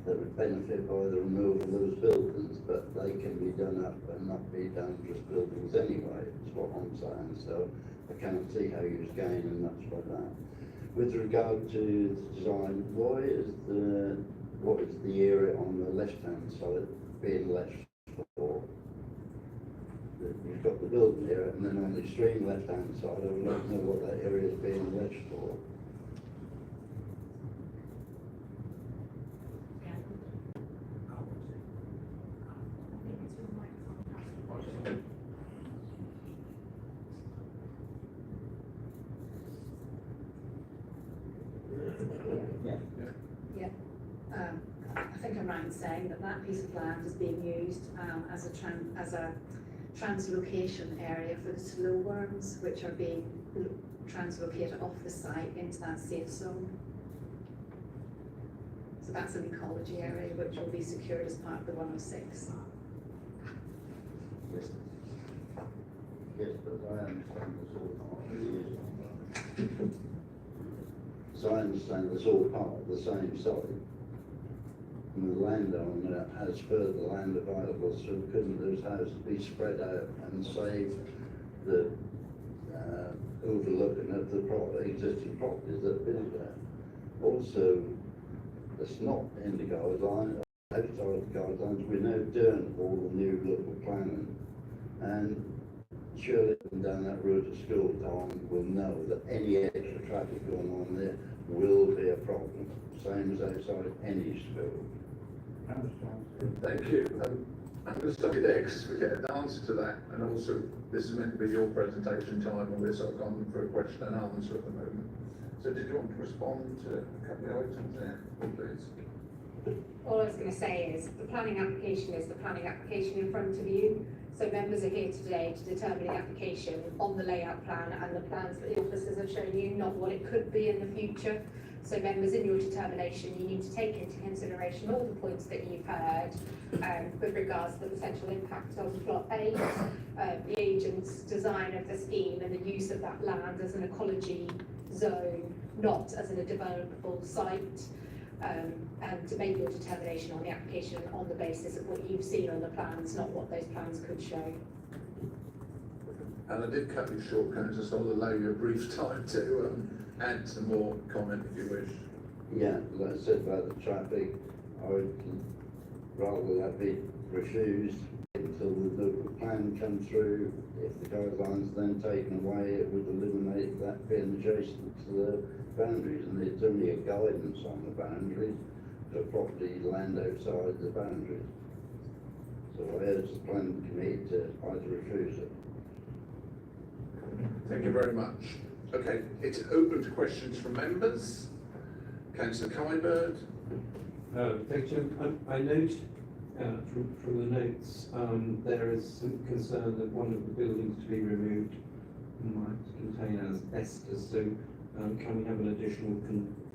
O: they would benefit by the removal of those buildings, but they can be done up and not be dangerous buildings anyway, is what I'm saying. So I cannot see how you was gaining much by that. With regard to the design, what is the area on the left-hand side being left for? You've got the building here, and then on the extreme left-hand side, I would like to know what that area is being left for.
P: that that piece of land is being used as a translocation area for the slow worms, which are being translocated off the site into that safe zone. So that's an ecology area which will be secured as part of the 106.
O: Yes. Yes, but I understand it's all part of the So I understand it's all part of the same site. And the landowner has further land available, so couldn't those houses be spread out and save the overlooking of the existing properties that are built there? Also, it's not in the guideline, outside the guidelines, we're now doing all the new local planning, and surely down that road to school, Tom will know that any extra traffic going on there will be a problem, same as outside any school.
B: Thank you. I'm going to stop you there because we get an answer to that, and also this is meant to be your presentation time, and we're sort of gone for a question and answer at the moment. So did you want to respond to a couple of items there, please?
F: All I was going to say is the planning application is the planning application in front of you. So members are here today to determine the application on the layout plan and the plans that the officers have shown you, not what it could be in the future. So members, in your determination, you need to take into consideration all the points that you've heard with regards to the potential impact on plot 8, the agent's design of the scheme and the use of that land as an ecology zone, not as a developable site. And to make your determination on the application on the basis of what you've seen on the plans, not what those plans could show.
B: And I did cut you short, can I just allow you a brief time to add some more comment if you wish?
O: Yeah, like I said about the traffic, I would rather that be refused until the local plan comes through. If the guidelines then taken away, it would eliminate that being adjacent to the boundaries, and it's only a guidance on the boundaries, the property land outside the boundaries. So I urge the planning committee to either refuse it.
B: Thank you very much. Okay, it's open to questions from members. Councillor Kybird.
Q: Thank you. I note from the notes there is some concern that one of the buildings to be removed might contain asbestos. So can we have an additional,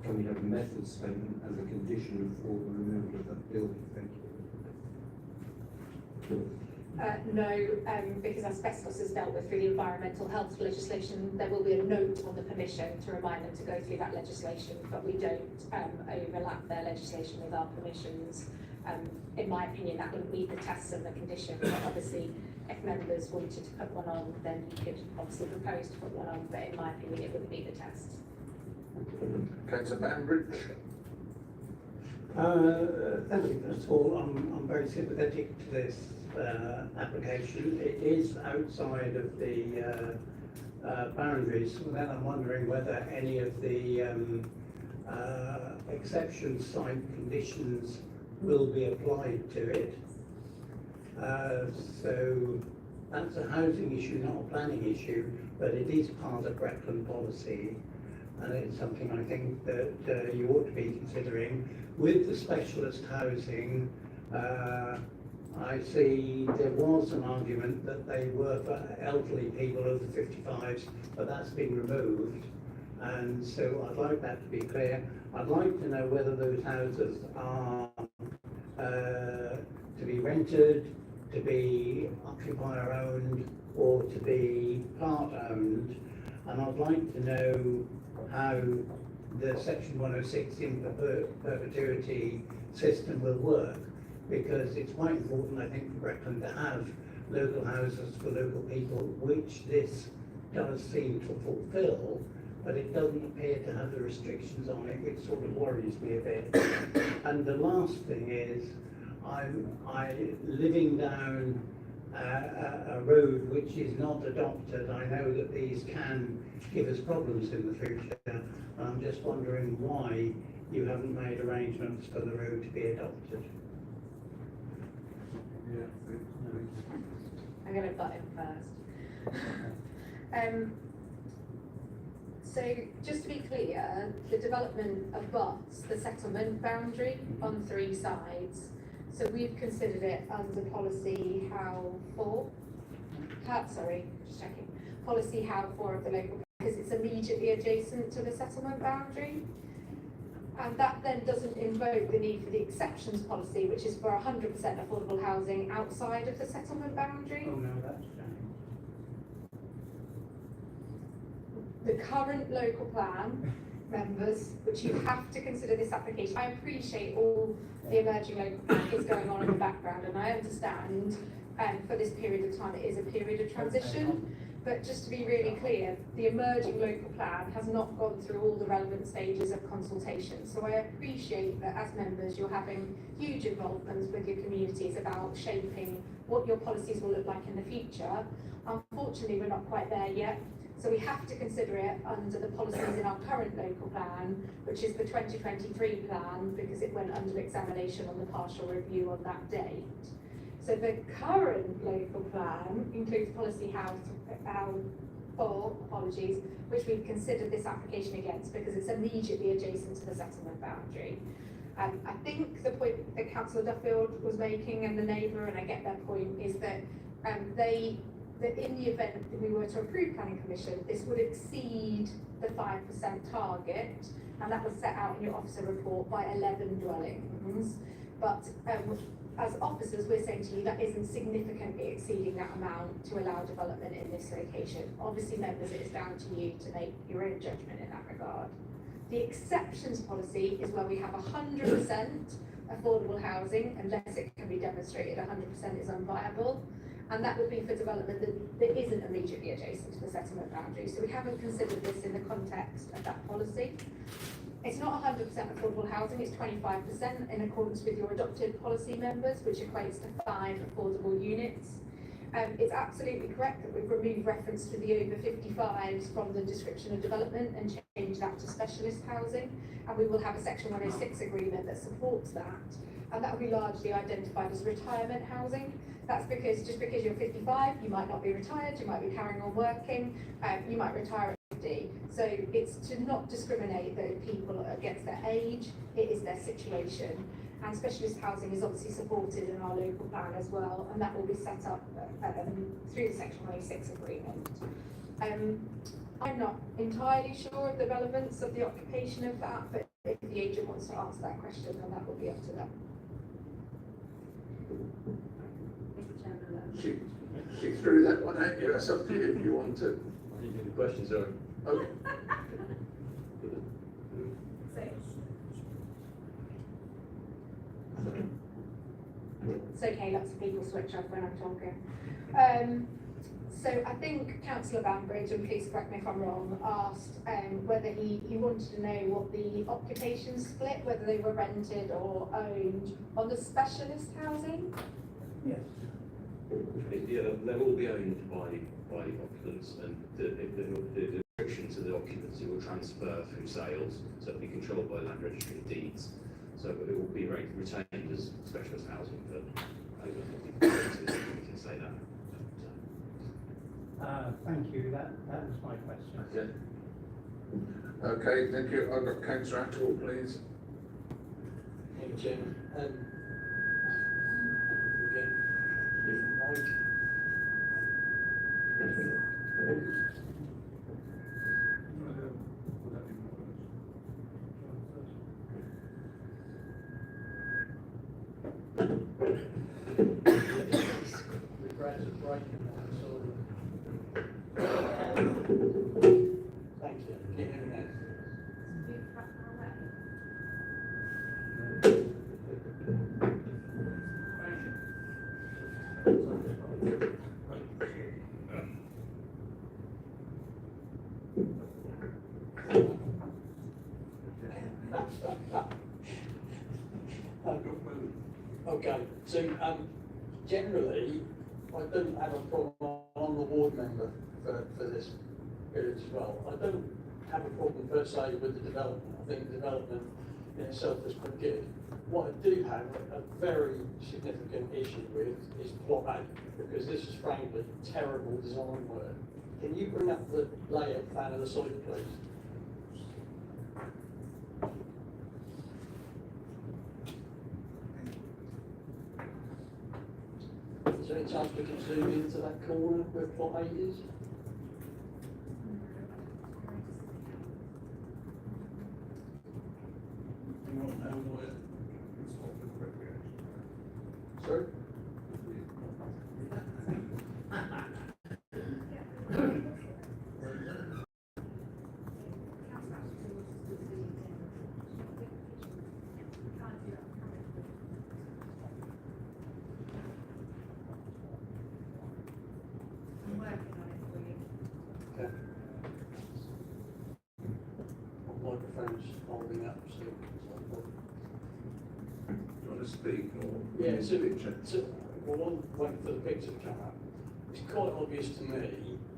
Q: can we have a method statement as a condition for the removal of that building? Thank you.
F: No, because asbestos is dealt with through the environmental health legislation. There will be a note on the permission to remind them to go through that legislation, but we don't overlap their legislation with our permissions. In my opinion, that wouldn't meet the tests and the condition. But obviously, if members wanted to put one on, then you could obviously propose to put one on, but in my opinion, it wouldn't meet the test.
B: Councillor Banbridge.
J: Thank you. First of all, I'm very sympathetic to this application. It is outside of the boundaries. So then I'm wondering whether any of the exception site conditions will be applied to it. So that's a housing issue, not a planning issue, but it is part of Breckland policy. And it's something I think that you ought to be considering. With the specialist housing, I see there was an argument that they were for elderly people over 55s, but that's been removed. And so I'd like that to be clear. I'd like to know whether those houses are to be rented, to be occupier owned, or to be part owned. And I'd like to know how the Section 106 in perpetuity system will work, because it's quite important, I think, for Breckland to have local houses for local people, which this does seem to fulfil, but it doesn't appear to have the restrictions on it, which sort of worries me a bit. And the last thing is, I'm living down a road which is not adopted. I know that these can give us problems in the future. I'm just wondering why you haven't made arrangements for the road to be adopted.
F: I'm going to butt in first. So just to be clear, the development abuts the settlement boundary on 3 sides. So we've considered it under policy policy how 4 of the local plan, because it's immediately adjacent to the settlement boundary. And that then doesn't invoke the need for the exceptions policy, which is for 100% affordable housing outside of the settlement boundary.
J: Oh, no, that's changed.
F: The current local plan, members, which you have to consider this application. I appreciate all the emerging local plan is going on in the background, and I understand for this period of time it is a period of transition. But just to be really clear, the emerging local plan has not gone through all the relevant stages of consultation. So I appreciate that as members you're having huge involvement with your communities about shaping what your policies will look like in the future. Unfortunately, we're not quite there yet. So we have to consider it under the policies in our current local plan, which is the 2023 plan, because it went under examination on the partial review on that date. So the current local plan includes policy how 4, apologies, which we've considered this application against because it's immediately adjacent to the settlement boundary. I think the point that Councillor Duffield was making and the neighbour, and I get their point, is that that in the event that we were to approve planning commission, this would exceed the 5% target, and that was set out in your officer report by 11 dwellings. But as officers, we're saying to you that isn't significantly exceeding that amount to allow development in this location. Obviously, members, it is down to you to make your own judgment in that regard. The exceptions policy is where we have 100% affordable housing, unless it can be demonstrated 100% is unviable. And that would be for development that isn't immediately adjacent to the settlement boundary. So we haven't considered this in the context of that policy. It's not 100% affordable housing, it's 25% in accordance with your adopted policy members, which equates to 5 affordable units. It's absolutely correct that we've removed reference to the over 55s from the description of development and changed that to specialist housing. And we will have a section 106 agreement that supports that. And that will be largely identified as retirement housing. That's because just because you're 55, you might not be retired, you might be carrying on working, you might retire at 50. So it's to not discriminate those people against their age, it is their situation. And specialist housing is obviously supported in our local plan as well, and that will be set up through the Section 106 agreement. I'm not entirely sure of the relevance of the occupation of that, but if the agent wants to answer that question, then that will be up to them.
B: She threw that one at you, that's up to you if you want to.
N: I didn't do the question, sorry.
B: Okay.
F: It's okay, lots of people switch off when I'm talking. So I think Councillor Bambridge, and please correct me if I'm wrong, asked whether he wanted to know what the occupation split, whether they were rented or owned on the specialist housing.
J: Yes.
N: Yeah, they'll all be owned by occupants, and the restriction to the occupancy will transfer through sales, so it'll be controlled by Land Registry of Deeds. So it will be retained as specialist housing for over 40 years, we can say that.
J: Thank you, that was my question.
N: Okay.
B: Okay, thank you. I've got Councillor Atwell, please.
K: Thank you, Chairman. Again, different mic. Regrets of breaking that, so. Thank you. Can you hear me now? Okay, so generally, I don't have a problem on the ward member for this period as well. I don't have a problem per se with the development. I think the development in itself is pretty good. What I do have a very significant issue with is plot A, because this is frankly terrible design work. Can you bring up the layout plan of the site, please? any chance we can zoom into that corner where plot 8 is? You want to know where? Sorry? Okay. My microphone's holding up, so.
B: Do you want to speak or?
K: Yeah, so,
B: picture?
K: well, while waiting for the picture to come up, it's quite obvious to me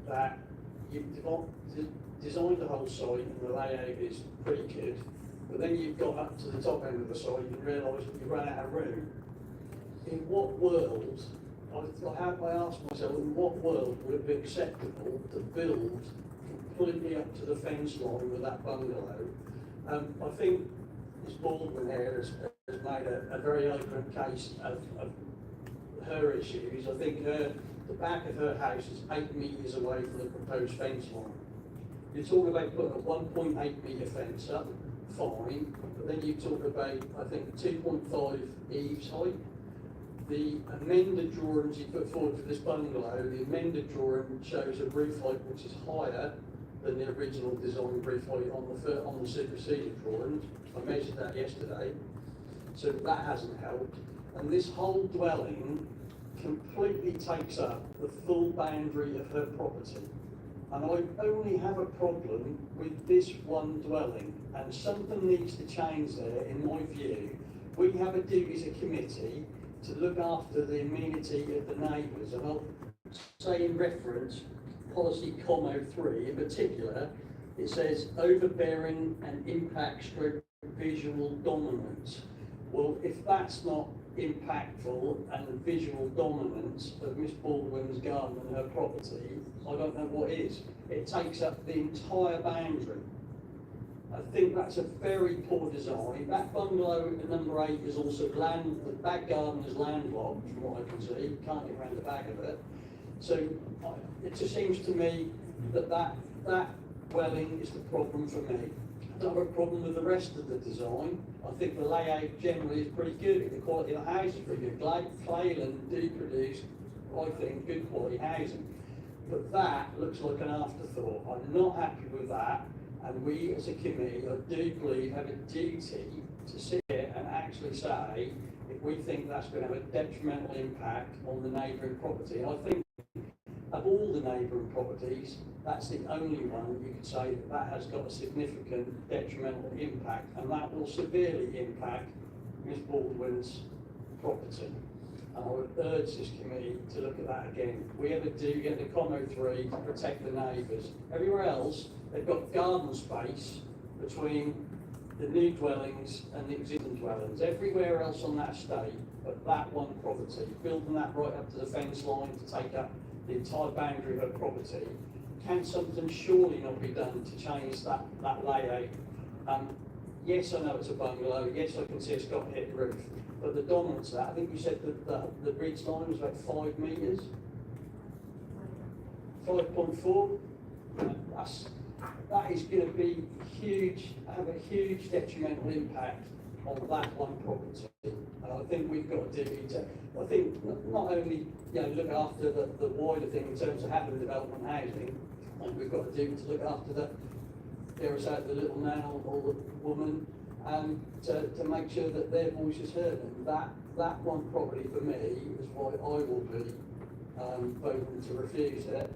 K: that you've designed the whole site and the layout is pretty good, but then you've got up to the top end of the site and realised that you've run out of room. In what world, I asked myself, in what world would it be acceptable to build completely up to the fence line with that bungalow? I think Ms Baldwin here has made a very eloquent case of her issues. I think the back of her house is 8 metres away from the proposed fence line. You're talking about putting a 1.8 metre fence up, fine, but then you talk about, I think, 2.5 eaves height. The amended drawings you put forward for this bungalow, the amended drawing shows a roof height which is higher than the original design roof height on the superseded drawings. I measured that yesterday, so that hasn't helped. And this whole dwelling completely takes up the full boundary of her property. And I only have a problem with this one dwelling, and something needs to change there, in my view. We have a duty as a committee to look after the amenity of the neighbours, and I'll say in reference, policy COM03 in particular, it says overbearing and impact stroke visual dominance. Well, if that's not impactful and visual dominance of Miss Baldwin's garden and her property, I don't know what is. It takes up the entire boundary. I think that's a very poor design. That bungalow at number 8 is also the back garden is landlocked, from what I can see. You can't get around the back of it. So it just seems to me that dwelling is the problem for me. I don't have a problem with the rest of the design. I think the layout generally is pretty good. The quality of the house is pretty good. Clayland do produce, I think, good quality housing. But that looks like an afterthought. I'm not happy with that. And we as a committee, I do believe, have a duty to sit here and actually say if we think that's going to have a detrimental impact on the neighbouring property. And I think of all the neighbouring properties, that's the only one that you could say that has got a significant detrimental impact, and that will severely impact Ms Baldwin's property. And I would urge this committee to look at that again. If we ever do get the COM03 to protect the neighbours, everywhere else they've got garden space between the new dwellings and the existing dwellings. Everywhere else on that estate, but that one property, building that right up to the fence line to take up the entire boundary of her property, can something surely not be done to change that layout? Yes, I know it's a bungalow. Yes, I can see it's got a hit roof. But the dominance of that, I think you said that the ridge line was about 5 metres? 5.4? That is going to be huge, have a huge detrimental impact on that one property. And I think we've got a duty to, I think, not only look after the wider thing in terms of having development housing, and we've got a duty to look after the little man or the woman, and to make sure that their voice is heard. And that one property for me is why I will be voting to refuse it,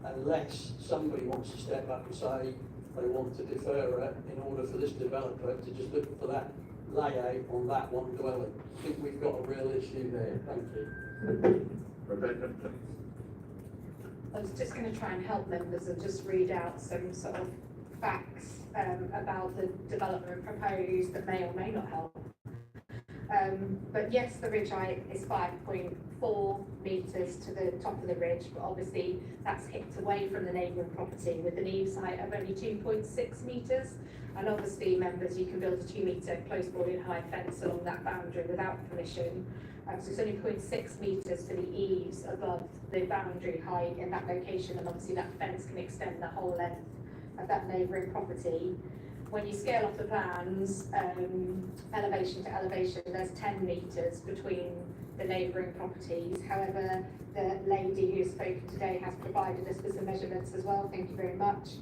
K: unless somebody wants to step up and say they want to defer it in order for this developer to just look for that layout on that one dwelling. I think we've got a real issue there. Thank you.
B: Rebecca, please.
F: I was just going to try and help members and just read out some sort of facts about the development proposed that may or may not help. But yes, the ridge height is 5.4 metres to the top of the ridge, but obviously that's hipped away from the neighbouring property with an eaves height of only 2.6 metres. And obviously, members, you can build a 2-metre close boarding high fence along that boundary without permission. So it's only 0.6 metres to the eaves above the boundary height in that location, and obviously that fence can extend the whole length of that neighbouring property. When you scale off the plans, elevation to elevation, there's 10 metres between the neighbouring properties. However, the lady who has spoken today has provided us with some measurements as well, thank you very much.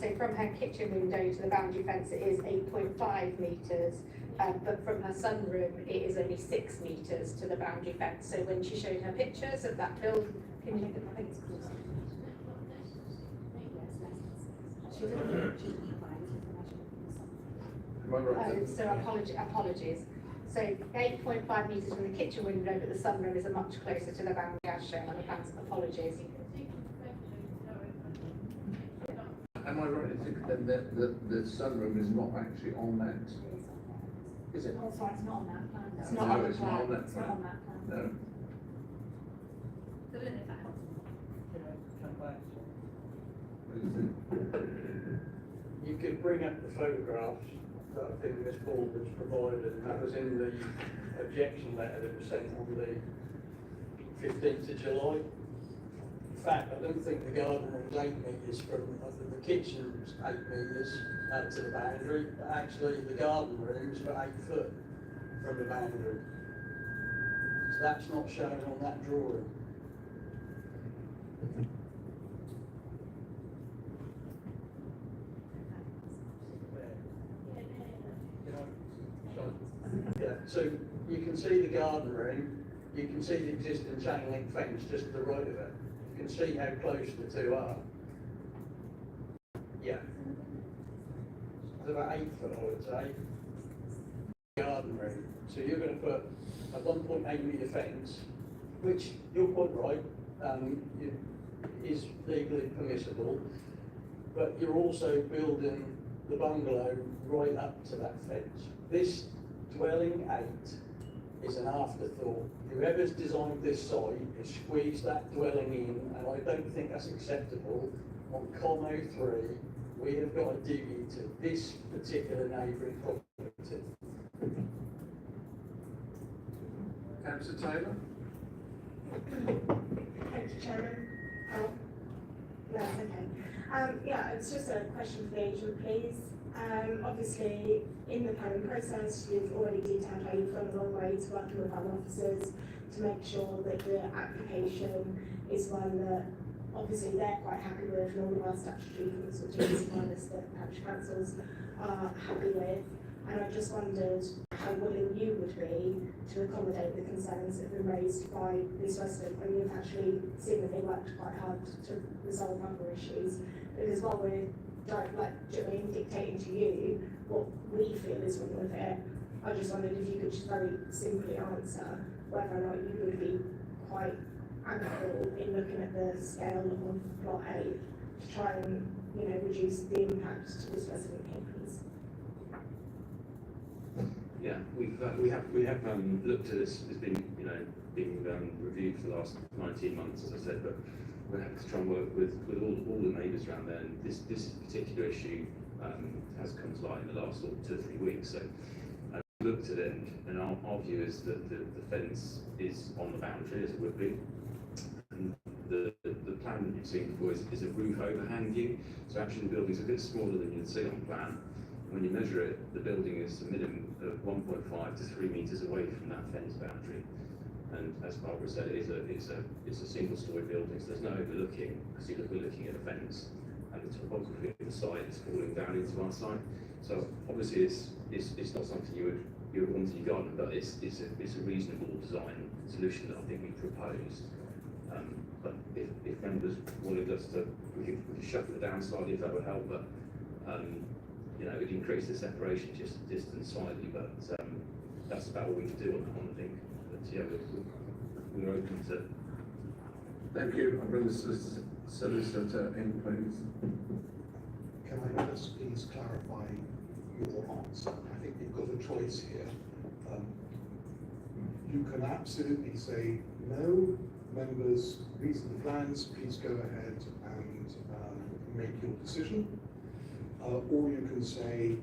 F: So from her kitchen window to the boundary fence it is 8.5 metres, but from her sunroom it is only 6 metres to the boundary fence. So when she showed her pictures of that build, can you look at my face, please? So apologies. So 8.5 metres from the kitchen window, but the sunroom is much closer to the boundary as shown on the plans. Apologies.
B: Am I right in thinking then that the sunroom is not actually on that? Is it?
F: Oh, sorry, it's not on that plan. It's
B: No,
F: not on the
B: it's not
F: plan.
B: on that
F: It's not
B: plan.
F: on that plan.
B: No.
F: So if that helps.
K: You could bring up the photographs that I think Ms. Paul has provided, and that was in the objection letter that was sent on the 15th of July. In fact, I don't think the garden room's 8 metres from, I think the kitchen's 8 metres to the boundary, but actually the garden room's about 8 foot from the boundary. So that's not shown on that drawing. Yeah, so you can see the garden room, you can see the existing chain link fence just to the right of it. You can see how close the two are. Yeah. It's about 8 foot, I would say. Garden room. So you're going to put a 1.8 metre fence, which you're quite right, is legally permissible, but you're also building the bungalow right up to that fence. This dwelling 8 is an afterthought. Whoever's designed this site has squeezed that dwelling in, and I don't think that's acceptable. On Com 03, we have got a duty to this particular neighbouring property.
B: Councillor Taylor?
R: Thank you, Chairman. Oh, no, it's okay. Yeah, it's just a question for the agent, please. Obviously, in the planning process, you've already detailed how you've gone a long way to working with other officers to make sure that the application is one that obviously they're quite happy with, and all of our statutory consultants and others that parish councils are happy with. And I just wondered how willing you would be to accommodate the concerns that have been raised by this resident when you've actually seen that they worked quite hard to resolve other issues. Because while we're dictating to you what we feel is wrong with it, I just wondered if you could just very simply answer whether or not you would be quite amicable in looking at the scale of plot 8 to try and, reduce the impact to this resident here, please.
N: Yeah, we have looked at this. It's been being reviewed for the last 19 months, as I said, but we're having to try and work with all the neighbours around there. And this particular issue has come to light in the last 2 or 3 weeks. So we looked at it, and our view is that the fence is on the boundary, as it would be. And the plan that you've seen before is a roof overhang view. So actually the building's a bit smaller than you'd see on plan. When you measure it, the building is a minimum of 1.5 to 3 metres away from that fence boundary. And as Barbara said, it's a single-storey building, so there's no overlooking, because we're looking at a fence, and the topography of the site is falling down into our site. So obviously it's not something you would want in your garden, but it's a reasonable design solution that I think we proposed. But if members wanted us to, we could shuffle it down slightly if that would help, but it'd increase the separation distance slightly, but that's about all we can do on the thing. But yeah, we're open to.
B: Thank you. I bring the solicitor in, please.
C: Can I just please clarify your answer? I think you've got a choice here.
S: you can absolutely say, no, members, these are the plans, please go ahead and make your decision. Or you can say,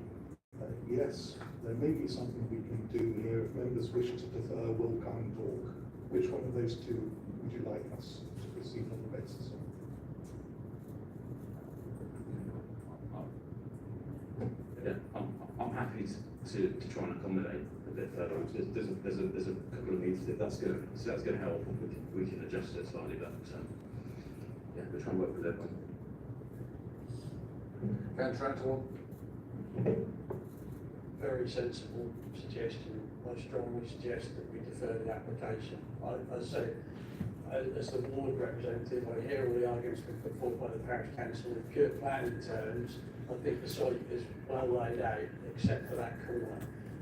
S: yes, there may be something we can do here. If members wish to defer, we'll come and talk. Which one of those two would you like us to proceed on the basis of?
N: Yeah, I'm happy to try and accommodate a bit further. There's a couple of meetings. If that's going to help, we can adjust it slightly. But yeah, we'll try and work with everyone.
B: Contractor.
K: Very sensible suggestion. I strongly suggest that we defer the application. I say, as the ward representative, I hear all the arguments being put forward by the parish council. In pure planning terms, I think the site is well laid out, except for that corner.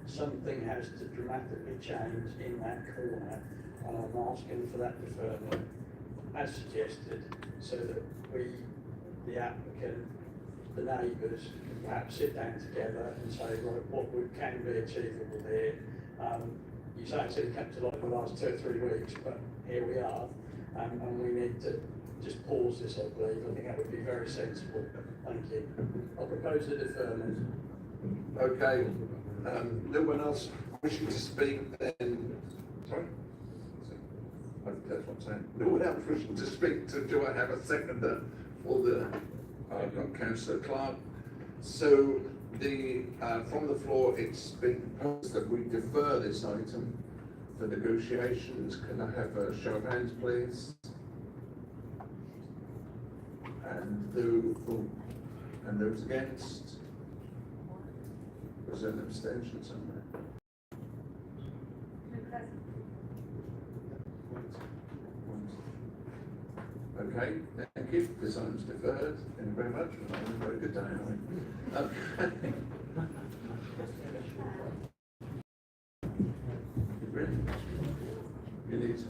K: Something has to dramatically change in that corner, and I'm asking for that deferment, as suggested, so that we, the applicant, the neighbours, can perhaps sit down together and say, right, what can be achievable here. You say it's only come to light in the last 2 or 3 weeks, but here we are, and we need to just pause this, I believe. I think that would be very sensible. Thank you. I'll propose a deferment.
B: Okay, no one else wishing to speak then? Sorry? That's what I'm saying. No one else wishing to speak. Do I have a seconder for the, I've got Councillor Clark. So from the floor, it's been proposed that we defer this item for negotiations. Can I have a show of hands, please? And those against? Was there an abstention somewhere? Okay, thank you. This item's deferred. Thank you very much. We're having a very good day, aren't we? Okay. Really? You need some?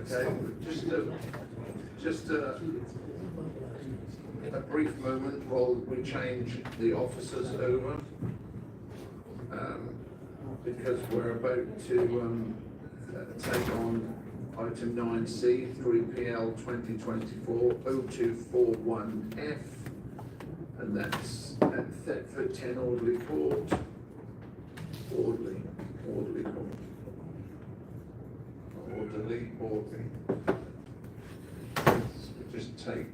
B: Okay, just a brief moment while we change the officers over, because we're about to take on item 9C, 3PL 2024-0241F, and that's at Thetford 10 Audley Court. Audley Court. Orderly. Just take,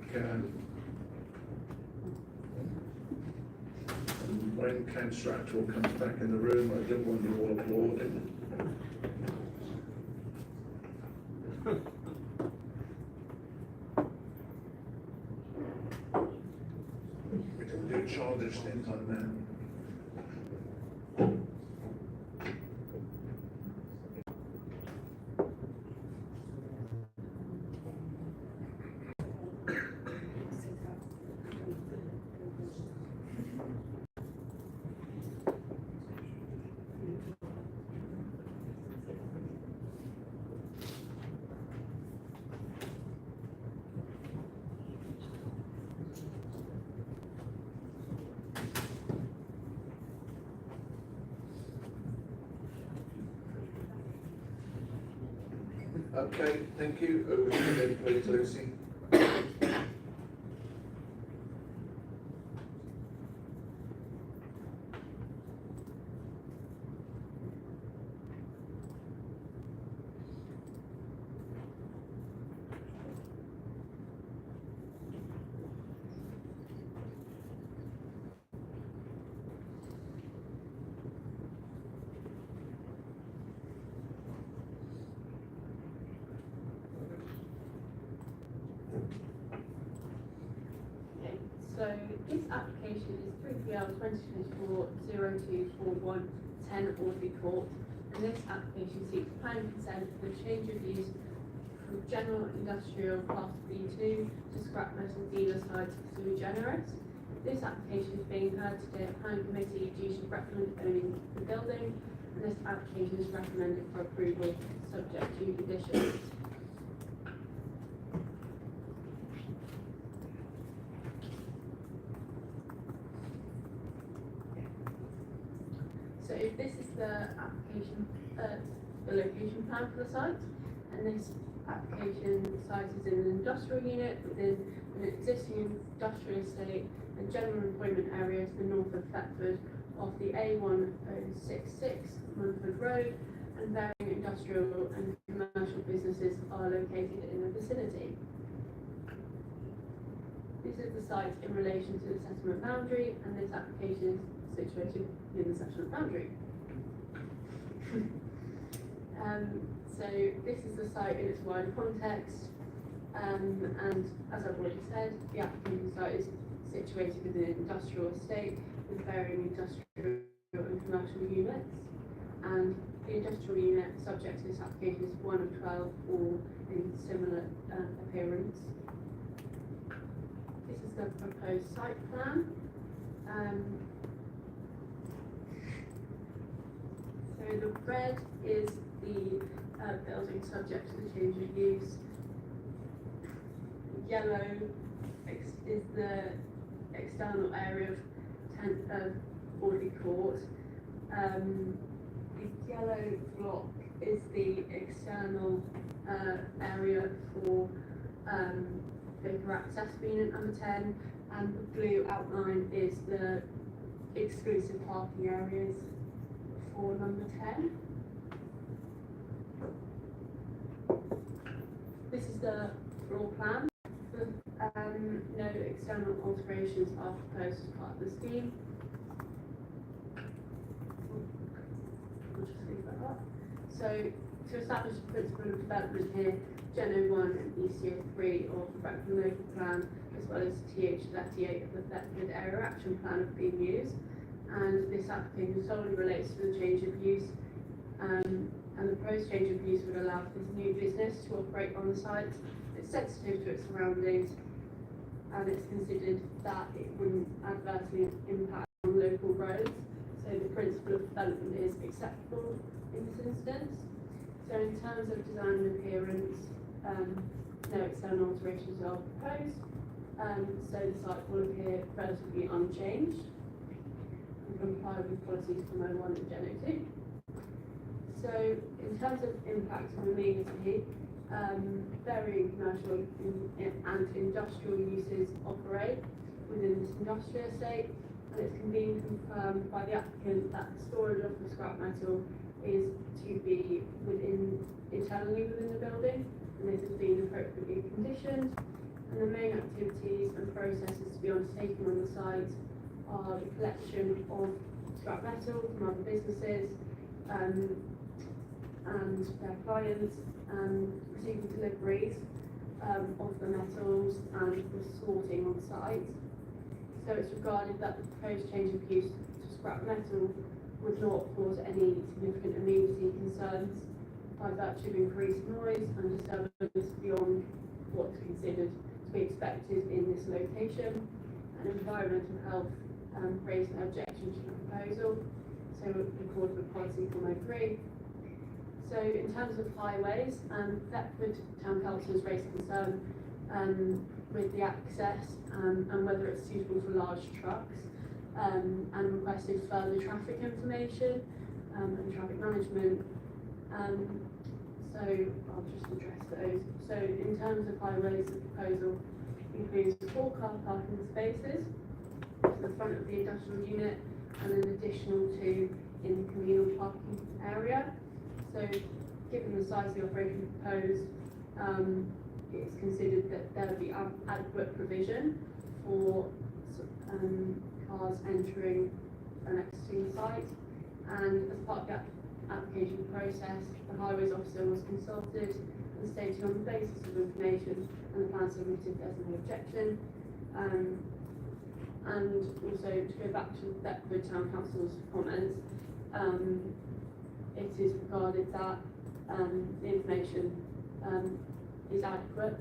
B: when Councillor Atwell comes back in the room, I don't want you all applauding. We don't do childish things like that. Okay, thank you. Over to you then, please, Lucy.
T: So this application is 3PL 2024-0241 10 Audley Court, and this application seeks planning consent for the change of use from general industrial class B2 to scrap metal dealer site sui generis. This application is being heard today at Planning Committee due to recommend owning the building, and this application is recommended for approval subject to conditions. So this is the application, the location plan for the site, and this application site is in an industrial unit within an existing industrial estate and general employment area to the north of Thetford off the A1066 Munford Road, and varying industrial and commercial businesses are located in the vicinity. This is the site in relation to the settlement boundary, and this application is situated in the settlement boundary. So this is the site in its wider context, and as I've already said, the application site is situated within an industrial estate with varying industrial and commercial units, and the industrial unit subject to this application is one of 12, all in similar appearance. This is the proposed site plan. So the red is the building subject to the change of use. Yellow is the external area of Audley Court. The yellow block is the external area for vehicle access being at number 10, and the blue outline is the exclusive parking areas for number 10. This is the floor plan. No external alterations are proposed as part of the scheme. We'll just leave that up. So to establish the principle of development here, Gen 01 and ECO 3 of the Brecon local plan, as well as TH38 of the Thetford area action plan have been used, and this application solely relates to the change of use, and the proposed change of use would allow for this new business to operate on the site. It's sensitive to its surroundings, and it's considered that it wouldn't adversely impact on local roads, so the principle of development is acceptable in this instance. So in terms of design and appearance, no external alterations are proposed, so the site will appear relatively unchanged and comply with policies from 01 and Gen 02. So in terms of impact and amenity, varying commercial and industrial uses operate within this industrial estate, and it's been confirmed by the applicant that the storage of the scrap metal is to be internally within the building, and this has been appropriately conditioned. And the main activities and processes to be undertaken on the site are the collection of scrap metal from other businesses and their clients, receiving deliveries of the metals and the sorting on site. So it's regarded that the proposed change of use to scrap metal would not cause any significant amenity concerns by virtue of increased noise and disturbance beyond what's considered to be expected in this location. And environmental health raised an objection to the proposal, so in accordance with policy 403. So in terms of highways, Thetford Town Council has raised concern with the access and whether it's suitable for large trucks, and requested further traffic information and traffic management. So I'll just address those. So in terms of highways, the proposal includes 4 car parking spaces to the front of the industrial unit and an additional 2 in the communal parking area. So given the size of the operation proposed, it's considered that there will be adequate provision for cars entering and exiting the site. And as part of the application process, the highways officer was consulted and stated on the basis of information and the plan submitted there's no objection. And also to go back to the Town Council's comments, it is regarded that the information is adequate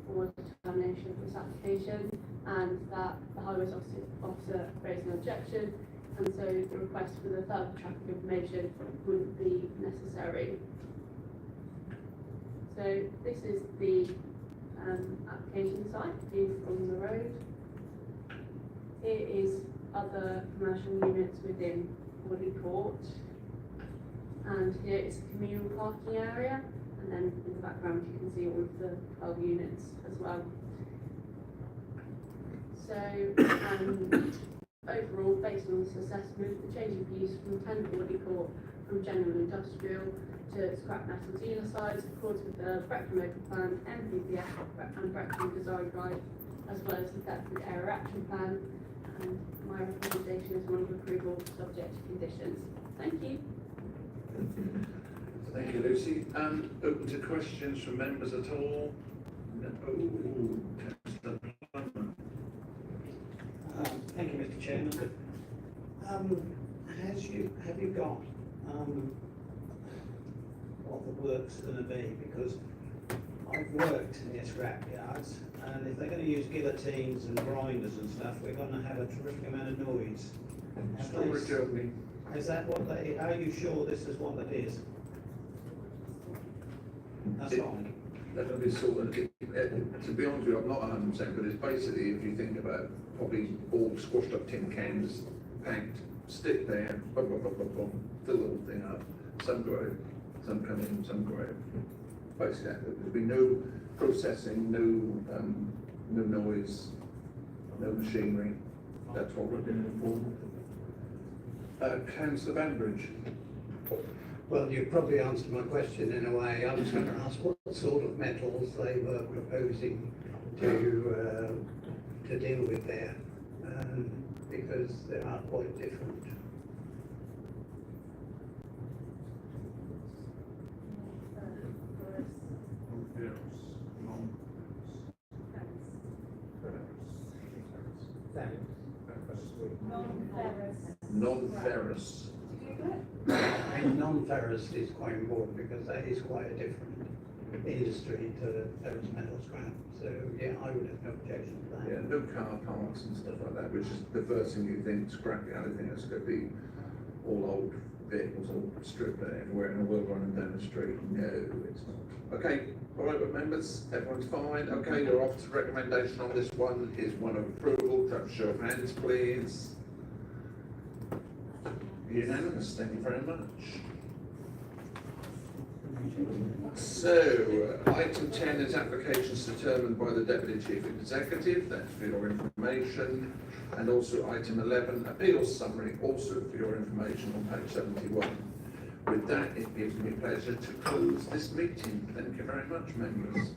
T: for examination of this application, and that the highways officer raised an objection, and so the request for the further traffic information wouldn't be necessary. So this is the application site view from the road. Here is other commercial units within Audley Court, and here is the communal parking area, and then in the background you can see all of the 12 units as well. So overall, based on this assessment, the change of use from 10 Audley Court from general industrial to scrap metal dealer sites accords with the Brexham Local Plan, MPPF and Brexham Design Guide, as well as the Deptford Area Action Plan. And my recommendation is one of approval subject to conditions. Thank you.
B: Thank you, Lucy. Open to questions from members at all? No. Councillor Plummer.
J: Thank you, Mr. Chairman. Have you got what the work's going to be? Because I've worked in the scrap yards, and if they're going to use guillotines and grinders and stuff, we're going to have a terrific amount of noise.
B: Storage only.
J: Is that what they? Are you sure this is what it is? That's fine.
B: That'll be sort of, to be honest with you, I'm not 100%, but it's basically, if you think about probably all squashed up tin cans, packed, stick there, boom, boom, boom, boom, boom, fill the whole thing up. Some grow, some come in, some grow. Basically, there'll be no processing, no noise, no machinery. That's what we're doing for. Councillor Banbridge.
J: Well, you probably answered my question in a way. I was going to ask what sort of metals they were proposing to deal with there, because they are quite different.
B: Non-ferrous.
J: And non-ferrous is quite important because that is quite a different industry to the ferrous metal scrap. So yeah, I would have no objection to that.
B: Yeah, no car parks and stuff like that, which is the first thing you think, scrapyard. I think it's going to be all old vehicles, all stripped everywhere and all running down the street. No, it's not. Okay, all right, but members, everyone's fine. Okay, your officer's recommendation on this one is one of approval. Touch show of hands, please. Unanimous, thank you very much. So, item 10 is applications determined by the Deputy Chief Executive, that's for your information. And also item 11, appeals summary, also for your information on page 71. With that, it gives me pleasure to close this meeting. Thank you very much, members.